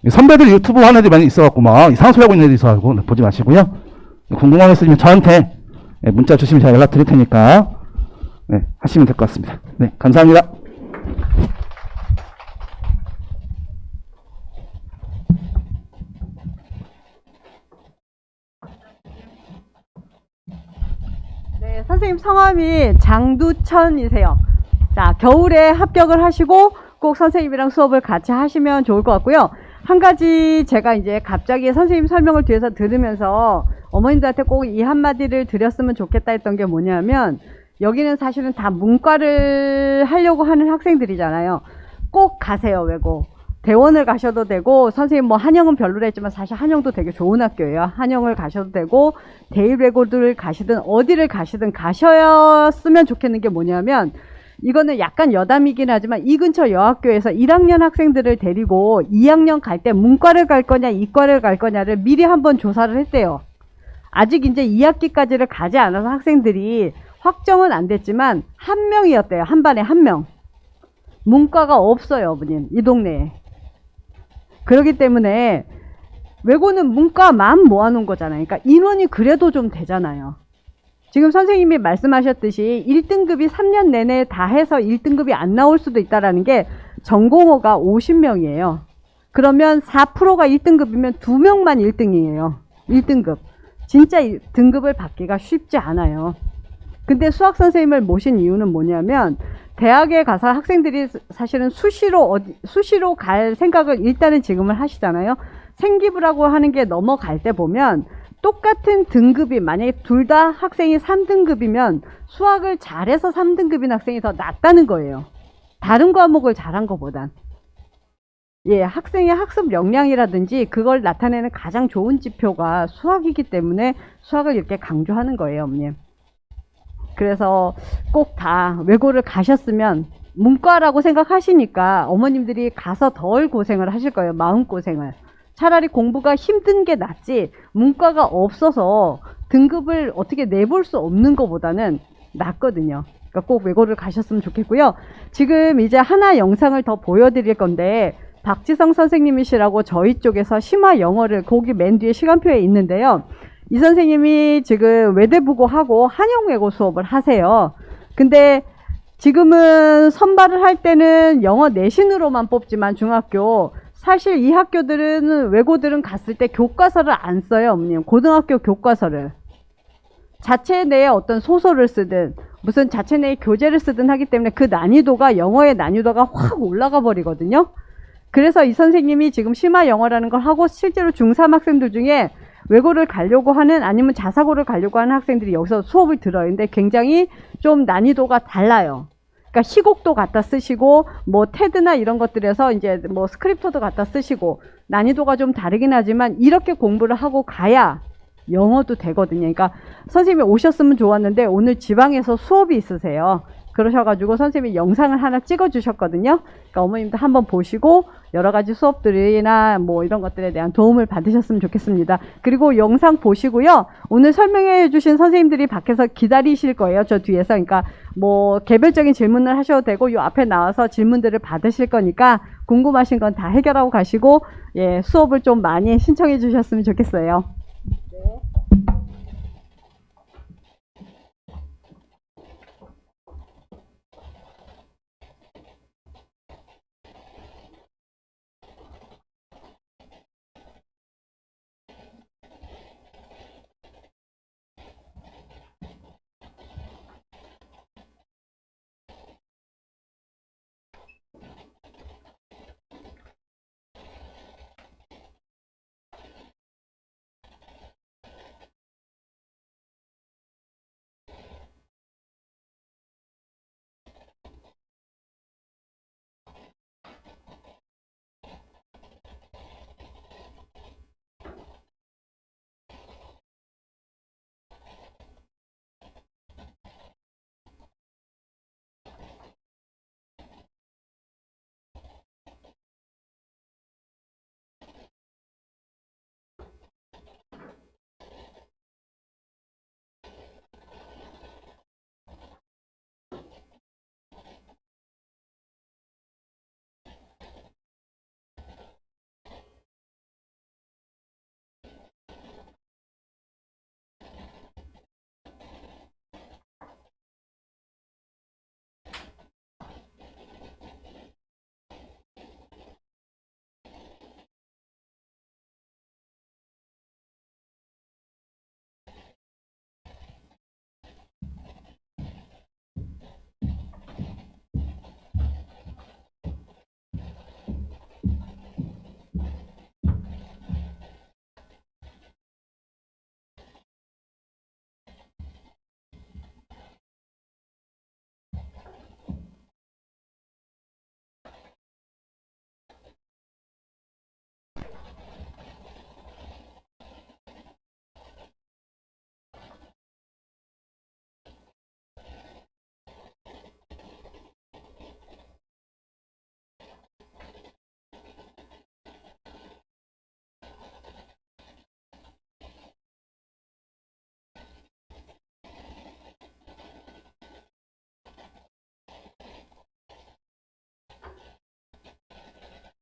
선배들 유튜브 하는 애들이 많이 있어갖고 막 이상한 소리 하고 있는 애들이 있어갖고 보지 마시고요. 궁금한 거 있으면 저한테 문자 주시면 제가 연락 드릴 테니까 하시면 될 것 같습니다. 네, 감사합니다. 네, 선생님 성함이 장두천이세요. 자, 겨울에 합격을 하시고 꼭 선생님이랑 수업을 같이 하시면 좋을 것 같고요. 한 가지 제가 이제 갑자기 선생님 설명을 뒤에서 들으면서 어머님들한테 꼭 이 한마디를 드렸으면 좋겠다 했던 게 뭐냐면, 여기는 사실은 다 문과를 하려고 하는 학생들이잖아요. 꼭 가세요, 외고. 대원을 가셔도 되고, 선생님 뭐 한영은 별로라 했지만 사실 한영도 되게 좋은 학교예요. 한영을 가셔도 되고, 대일외고를 가시든 어디를 가시든 가셨으면 좋겠는 게 뭐냐면, 이거는 약간 여담이긴 하지만 이 근처 여학교에서 1학년 학생들을 데리고 2학년 갈 때 문과를 갈 거냐 이과를 갈 거냐를 미리 한번 조사를 했대요. 아직 이제 2학기까지를 가지 않아서 학생들이 확정은 안 됐지만 한 명이었대요. 한 반에 한 명. 문과가 없어요, 어머님. 이 동네에. 그렇기 때문에 외고는 문과만 모아놓은 거잖아요. 그러니까 인원이 그래도 좀 되잖아요. 지금 선생님이 말씀하셨듯이 1등급이 3년 내내 다 해서 1등급이 안 나올 수도 있다라는 게, 전공어가 50명이에요. 그러면 4%가 1등급이면 2명만 1등이에요. 1등급. 진짜 등급을 받기가 쉽지 않아요. 근데 수학 선생님을 모신 이유는 뭐냐면, 대학에 가서 학생들이 사실은 수시로 갈 생각을 일단은 지금은 하시잖아요. 생기부라고 하는 게 넘어갈 때 보면 똑같은 등급이, 만약에 둘 다 학생이 3등급이면 수학을 잘해서 3등급인 학생이 더 낫다는 거예요. 다른 과목을 잘한 것보단. 예, 학생의 학습 역량이라든지 그걸 나타내는 가장 좋은 지표가 수학이기 때문에 수학을 이렇게 강조하는 거예요, 어머님. 그래서 꼭 다 외고를 가셨으면, 문과라고 생각하시니까 어머님들이 가서 덜 고생을 하실 거예요. 마음고생을. 차라리 공부가 힘든 게 낫지, 문과가 없어서 등급을 어떻게 내볼 수 없는 것보다는 낫거든요. 그러니까 꼭 외고를 가셨으면 좋겠고요. 지금 이제 하나 영상을 더 보여드릴 건데, 박지성 선생님이시라고 저희 쪽에서 심화 영어를, 거기 맨 뒤에 시간표에 있는데요. 이 선생님이 지금 외대부고하고 한영외고 수업을 하세요. 근데 지금은 선발을 할 때는 영어 내신으로만 뽑지만 중학교, 사실 이 학교들은 외고들은 갔을 때 교과서를 안 써요, 어머님. 고등학교 교과서를. 자체 내에 어떤 소설을 쓰든 무슨 자체 내에 교재를 쓰든 하기 때문에 그 난이도가 영어의 난이도가 확 올라가 버리거든요. 그래서 이 선생님이 지금 심화 영어라는 걸 하고 실제로 중3 학생들 중에 외고를 가려고 하는 아니면 자사고를 가려고 하는 학생들이 여기서 수업을 들어요. 근데 굉장히 좀 난이도가 달라요. 그러니까 시곡도 갖다 쓰시고 뭐 테드나 이런 것들에서 이제 뭐 스크립터도 갖다 쓰시고 난이도가 좀 다르긴 하지만 이렇게 공부를 하고 가야 영어도 되거든요. 그러니까 선생님이 오셨으면 좋았는데 오늘 지방에서 수업이 있으세요. 그러셔가지고 선생님이 영상을 하나 찍어주셨거든요. 그러니까 어머님도 한번 보시고 여러 가지 수업들이나 뭐 이런 것들에 대한 도움을 받으셨으면 좋겠습니다. 그리고 영상 보시고요. 오늘 설명해 주신 선생님들이 밖에서 기다리실 거예요. 저 뒤에서. 그러니까 뭐 개별적인 질문을 하셔도 되고 요 앞에 나와서 질문들을 받으실 거니까 궁금하신 건 다 해결하고 가시고 예, 수업을 좀 많이 신청해 주셨으면 좋겠어요.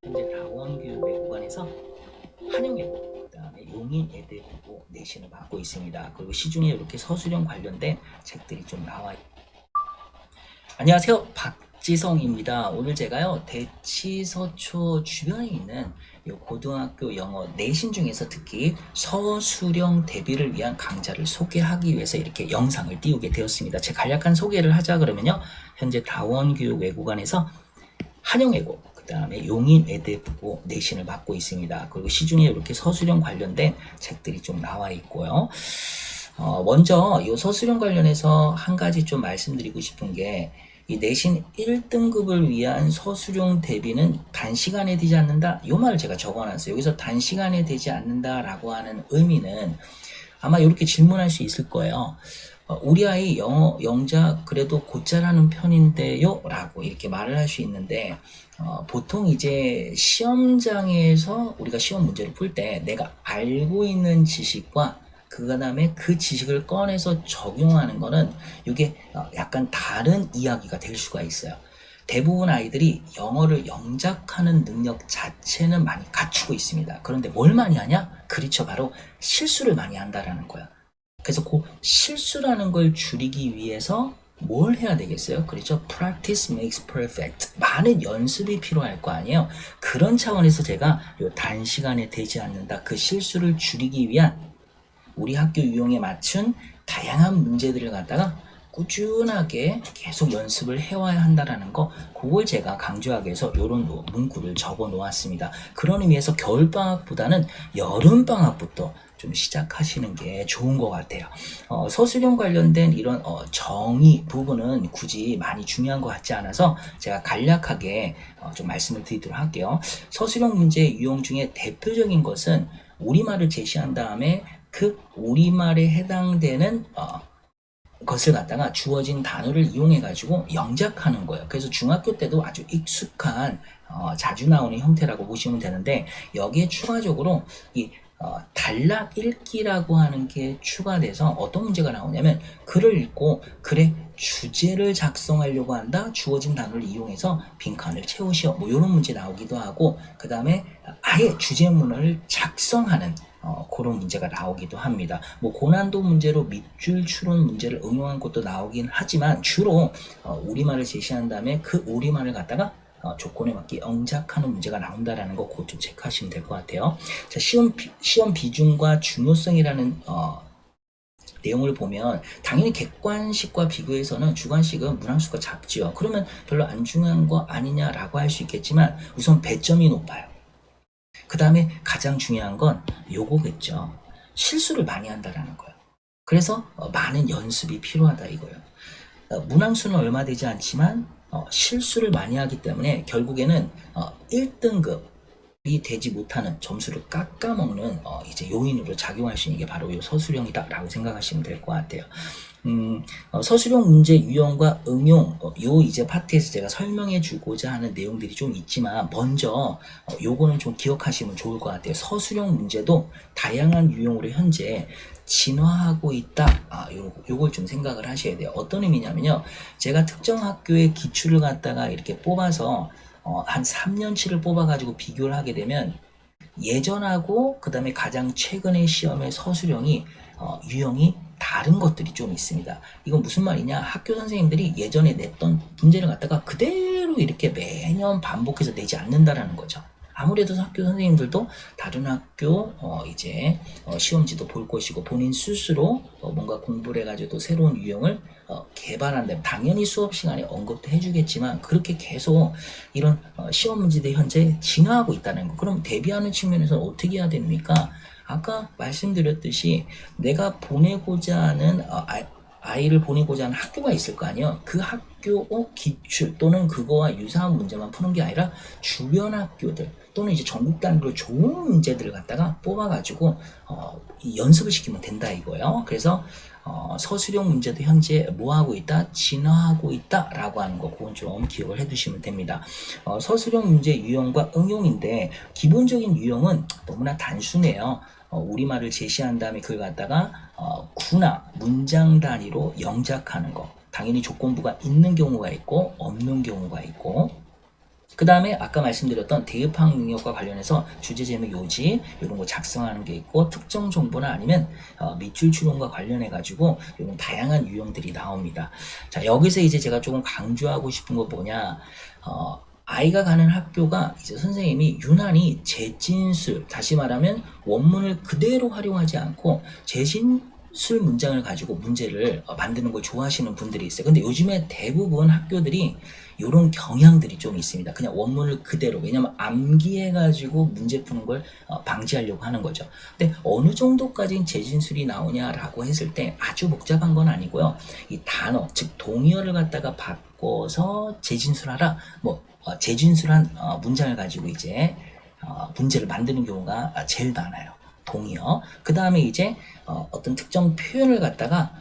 현재 다원교육 외국관에서 한영외고, 그다음에 용인 예대고 내신을 맡고 있습니다. 그리고 시중에 이렇게 서술형 관련된 책들이 좀 나와 있습니다. 안녕하세요, 박지성입니다. 오늘 제가요 대치서초 주변에 있는 이 고등학교 영어 내신 중에서 특히 서술형 대비를 위한 강좌를 소개하기 위해서 이렇게 영상을 띄우게 되었습니다. 제 간략한 소개를 하자 그러면요, 현재 다원교육 외국관에서 한영외고, 그 다음에 용인 외대고 내신을 맡고 있습니다. 그리고 시중에 이렇게 서술형 관련된 책들이 좀 나와 있고요. 먼저 이 서술형 관련해서 한 가지 좀 말씀드리고 싶은 게, 이 내신 1등급을 위한 서술형 대비는 단시간에 되지 않는다, 이 말을 제가 적어놨어요. 여기서 단시간에 되지 않는다라고 하는 의미는 아마 이렇게 질문할 수 있을 거예요. 우리 아이 영어 영작 그래도 곧잘하는 편인데요? 라고 이렇게 말을 할 수 있는데, 보통 이제 시험장에서 우리가 시험 문제를 풀 때 내가 알고 있는 지식과 그 다음에 그 지식을 꺼내서 적용하는 거는 이게 약간 다른 이야기가 될 수가 있어요. 대부분 아이들이 영어를 영작하는 능력 자체는 많이 갖추고 있습니다. 그런데 뭘 많이 하냐? 그렇죠. 바로 실수를 많이 한다라는 거야. 그래서 그 실수라는 걸 줄이기 위해서 뭘 해야 되겠어요? 그렇죠? Practice makes perfect. 많은 연습이 필요할 거 아니에요? 그런 차원에서 제가 요 단시간에 되지 않는다, 그 실수를 줄이기 위한 우리 학교 유형에 맞춘 다양한 문제들을 갖다가 꾸준하게 계속 연습을 해와야 한다라는 거, 그걸 제가 강조하기 위해서 이런 문구를 적어 놓았습니다. 그런 의미에서 겨울방학보다는 여름방학부터 좀 시작하시는 게 좋은 것 같아요. 서술형 관련된 이런 정의 부분은 굳이 많이 중요한 것 같지 않아서 제가 간략하게 좀 말씀을 드리도록 할게요. 서술형 문제 유형 중에 대표적인 것은 우리말을 제시한 다음에 그 우리말에 해당되는 것을 갖다가 주어진 단어를 이용해 가지고 영작하는 거예요. 그래서 중학교 때도 아주 익숙한 자주 나오는 형태라고 보시면 되는데, 여기에 추가적으로 이 단락 읽기라고 하는 게 추가돼서 어떤 문제가 나오냐면, 글을 읽고 글의 주제를 작성하려고 한다, 주어진 단어를 이용해서 빈칸을 채우시오, 뭐 이런 문제 나오기도 하고, 그 다음에 아예 주제문을 작성하는 그런 문제가 나오기도 합니다. 뭐 고난도 문제로 밑줄 추론 문제를 응용한 것도 나오긴 하지만, 주로 우리말을 제시한 다음에 그 우리말을 갖다가 조건에 맞게 영작하는 문제가 나온다라는 거 그것 좀 체크하시면 될 것 같아요. 자, 시험 비중과 중요성이라는 내용을 보면 당연히 객관식과 비교해서는 주관식은 문항수가 작지요. 그러면 별로 안 중요한 거 아니냐라고 할 수 있겠지만, 우선 배점이 높아요. 그 다음에 가장 중요한 건 요거겠죠. 실수를 많이 한다라는 거예요. 그래서 많은 연습이 필요하다 이거예요. 문항수는 얼마 되지 않지만 실수를 많이 하기 때문에 결국에는 1등급이 되지 못하는, 점수를 깎아먹는 이제 요인으로 작용할 수 있는 게 바로 이 서술형이다라고 생각하시면 될 것 같아요. 서술형 문제 유형과 응용, 요 이제 파트에서 제가 설명해 주고자 하는 내용들이 좀 있지만, 먼저 요거는 좀 기억하시면 좋을 것 같아요. 서술형 문제도 다양한 유형으로 현재 진화하고 있다. 요걸 좀 생각을 하셔야 돼요. 어떤 의미냐면요, 제가 특정 학교의 기출을 갖다가 이렇게 뽑아서 한 3년치를 뽑아가지고 비교를 하게 되면, 예전하고 그 다음에 가장 최근의 시험의 서술형이 유형이 다른 것들이 좀 있습니다. 이건 무슨 말이냐, 학교 선생님들이 예전에 냈던 문제를 갖다가 그대로 이렇게 매년 반복해서 내지 않는다라는 거죠. 아무래도 학교 선생님들도 다른 학교 이제 시험지도 볼 것이고, 본인 스스로 뭔가 공부를 해가지고 또 새로운 유형을 개발한다면 당연히 수업 시간에 언급도 해주겠지만, 그렇게 계속 이런 시험 문제들이 현재 진화하고 있다는 거. 그럼 대비하는 측면에서 어떻게 해야 됩니까? 아까 말씀드렸듯이 내가 보내고자 하는 아이를 보내고자 하는 학교가 있을 거 아니에요. 그 학교 기출 또는 그거와 유사한 문제만 푸는 게 아니라 주변 학교들 또는 이제 전국 단위로 좋은 문제들을 갖다가 뽑아가지고 연습을 시키면 된다 이거예요. 그래서 서술형 문제도 현재 뭐하고 있다? 진화하고 있다 라고 하는 거, 그건 좀 기억을 해두시면 됩니다. 서술형 문제 유형과 응용인데, 기본적인 유형은 너무나 단순해요. 우리말을 제시한 다음에 그걸 갖다가 구나 문장 단위로 영작하는 거, 당연히 조건부가 있는 경우가 있고 없는 경우가 있고, 그 다음에 아까 말씀드렸던 대입학 능력과 관련해서 주제, 제목, 요지 이런 거 작성하는 게 있고, 특정 정보나 아니면 밑줄 추론과 관련해 가지고 이런 다양한 유형들이 나옵니다. 자, 여기서 이제 제가 조금 강조하고 싶은 거 뭐냐, 아이가 가는 학교가 이제 선생님이 유난히 재진술, 다시 말하면 원문을 그대로 활용하지 않고 재진술 문장을 가지고 문제를 만드는 걸 좋아하시는 분들이 있어요. 근데 요즘에 대부분 학교들이 이런 경향들이 좀 있습니다. 그냥 원문을 그대로, 왜냐면 암기해가지고 문제 푸는 걸 방지하려고 하는 거죠. 근데 어느 정도까지 재진술이 나오냐라고 했을 때 아주 복잡한 건 아니고요. 이 단어, 즉 동의어를 갖다가 바꿔서 재진술하라, 뭐 재진술한 문장을 가지고 이제 문제를 만드는 경우가 제일 많아요. 동의어. 그 다음에 이제 어떤 특정 표현을 갖다가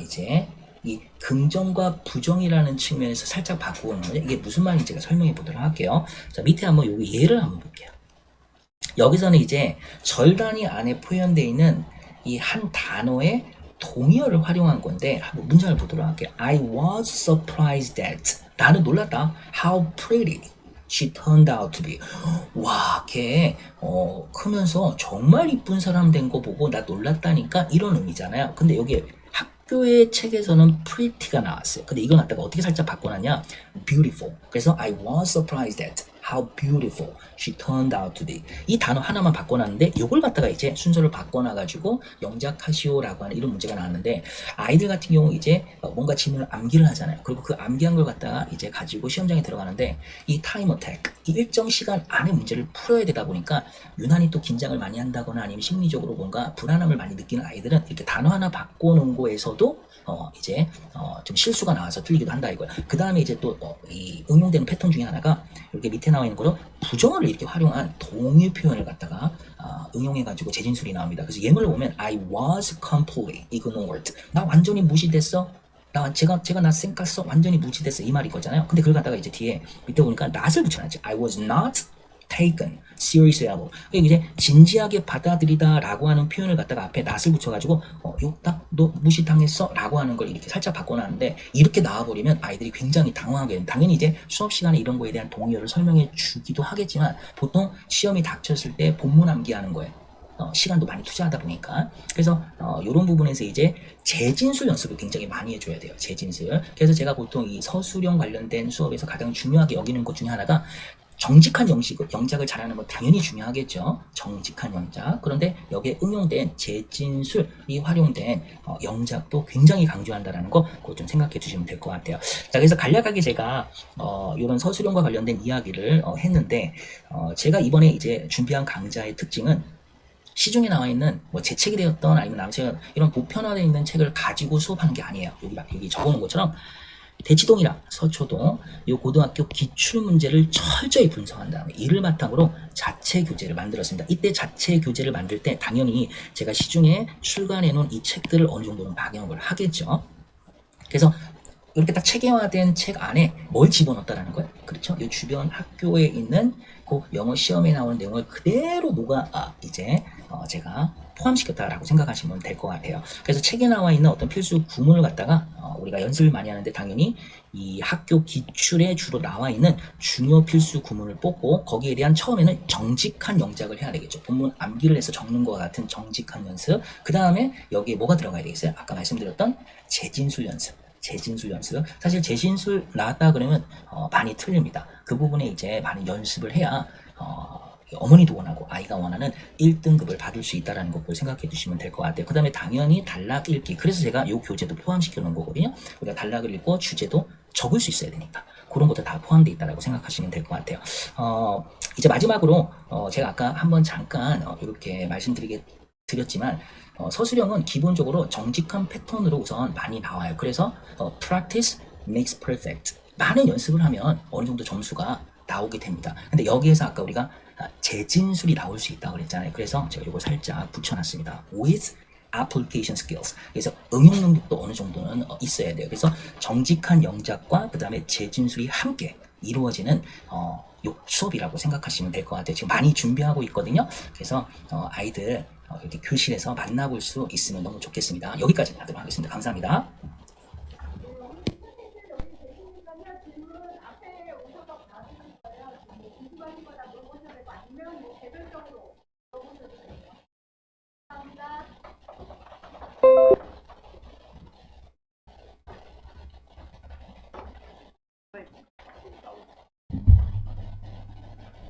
이제 이 긍정과 부정이라는 측면에서 살짝 바꾸는 거죠. 이게 무슨 말인지 제가 설명해 보도록 할게요. 자, 밑에 한번 여기 예를 한번 볼게요. 여기서는 이제 절 단위 안에 표현되어 있는 이 한 단어의 동의어를 활용한 건데, 한번 문장을 보도록 할게요. I was surprised that, 나는 놀랐다. How pretty she turned out to be. 와, 걔 크면서 정말 이쁜 사람 된 거 보고 나 놀랐다니까, 이런 의미잖아요. 근데 여기 학교의 책에서는 pretty가 나왔어요. 근데 이건 갖다가 어떻게 살짝 바꿔놨냐, beautiful. 그래서 I was surprised that How beautiful she turned out to be. 이 단어 하나만 바꿔놨는데 이걸 갖다가 이제 순서를 바꿔놔가지고 영작하시오라고 하는 이런 문제가 나왔는데 아이들 같은 경우 이제 뭔가 질문을 암기를 하잖아요. 그리고 그 암기한 걸 갖다가 이제 가지고 시험장에 들어가는데 이 타임 어택, 이 일정 시간 안에 문제를 풀어야 되다 보니까 유난히 또 긴장을 많이 한다거나 아니면 심리적으로 뭔가 불안함을 많이 느끼는 아이들은 이렇게 단어 하나 바꿔놓은 거에서도 이제 좀 실수가 나와서 틀리기도 한다 이거야. 그 다음에 이제 또 이 응용되는 패턴 중에 하나가 이렇게 밑에 나와 있는 거로 부정어를 이렇게 활용한 동의 표현을 갖다가 응용해가지고 재진술이 나옵니다. 그래서 예문을 보면 I was completely ignored. 나 완전히 무시됐어. 제가 나 쌩깠어. 완전히 무시됐어. 이 말이 거잖아요. 근데 그걸 갖다가 이제 뒤에 밑에 보니까 not을 붙여놨지. I was not taken seriously 하고 이제 진지하게 받아들이다 라고 하는 표현을 갖다가 앞에 not을 붙여가지고 너 무시당했어 라고 하는 걸 이렇게 살짝 바꿔놨는데 이렇게 나와버리면 아이들이 굉장히 당황하게 됩니다. 당연히 이제 수업 시간에 이런 거에 대한 동의어를 설명해 주기도 하겠지만 보통 시험이 닥쳤을 때 본문 암기하는 거에 시간도 많이 투자하다 보니까 그래서 이런 부분에서 이제 재진술 연습을 굉장히 많이 해줘야 돼요. 재진술. 그래서 제가 보통 이 서술형 관련된 수업에서 가장 중요하게 여기는 것 중에 하나가 정직한 영작을 잘하는 건 당연히 중요하겠죠. 정직한 영작. 그런데 여기에 응용된 재진술이 활용된 영작도 굉장히 강조한다라는 거 그거 좀 생각해 주시면 될 것 같아요. 자, 그래서 간략하게 제가 이런 서술형과 관련된 이야기를 했는데 제가 이번에 이제 준비한 강좌의 특징은 시중에 나와 있는 뭐 제 책이 되었던 아니면 남체가 이런 보편화되어 있는 책을 가지고 수업하는 게 아니에요. 여기 적어놓은 것처럼 대치동이랑 서초동 이 고등학교 기출 문제를 철저히 분석한 다음에 이를 바탕으로 자체 교재를 만들었습니다. 이때 자체 교재를 만들 때 당연히 제가 시중에 출간해 놓은 이 책들을 어느 정도는 방영을 하겠죠. 그래서 이렇게 딱 체계화된 책 안에 뭘 집어넣었다라는 거예요. 그렇죠? 이 주변 학교에 있는 그 영어 시험에 나오는 내용을 그대로 녹아 이제 제가 포함시켰다라고 생각하시면 될 것 같아요. 그래서 책에 나와 있는 어떤 필수 구문을 갖다가 우리가 연습을 많이 하는데 당연히 이 학교 기출에 주로 나와 있는 중요 필수 구문을 뽑고 거기에 대한 처음에는 정직한 영작을 해야 되겠죠. 본문 암기를 해서 적는 것과 같은 정직한 연습. 그 다음에 여기에 뭐가 들어가야 되겠어요? 아까 말씀드렸던 재진술 연습. 사실 재진술 나왔다 그러면 많이 틀립니다. 그 부분에 이제 많은 연습을 해야 어머니도 원하고 아이가 원하는 1등급을 받을 수 있다는 것을 생각해 주시면 될 것 같아요. 그 다음에 당연히 단락 읽기. 그래서 제가 이 교재도 포함시켜 놓은 거거든요. 우리가 단락을 읽고 주제도 적을 수 있어야 되니까. 그런 것도 다 포함되어 있다고 생각하시면 될 것 같아요. 이제 마지막으로 제가 아까 한번 잠깐 이렇게 드렸지만 서술형은 기본적으로 정직한 패턴으로 우선 많이 나와요. 그래서 practice makes perfect. 많은 연습을 하면 어느 정도 점수가 나오게 됩니다. 근데 여기에서 아까 우리가 재진술이 나올 수 있다고 그랬잖아요. 그래서 제가 이거 살짝 붙여놨습니다. with application skills. 그래서 응용 능력도 어느 정도는 있어야 돼요. 그래서 정직한 영작과 그 다음에 재진술이 함께 이루어지는 요 수업이라고 생각하시면 될 것 같아요. 지금 많이 준비하고 있거든요. 그래서 아이들 이렇게 교실에서 만나볼 수 있으면 너무 좋겠습니다. 여기까지 하도록 하겠습니다. 감사합니다.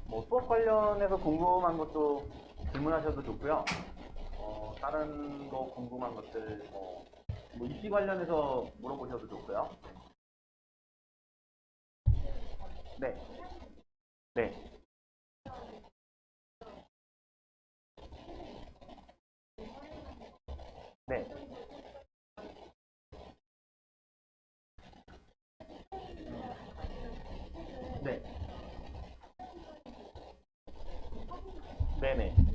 뭐 수업 관련해서 궁금한 것도 질문하셔도 좋고요. 다른 거 궁금한 것들 뭐 입시 관련해서 물어보셔도 좋고요. 네. 네. 네. 네. 네네.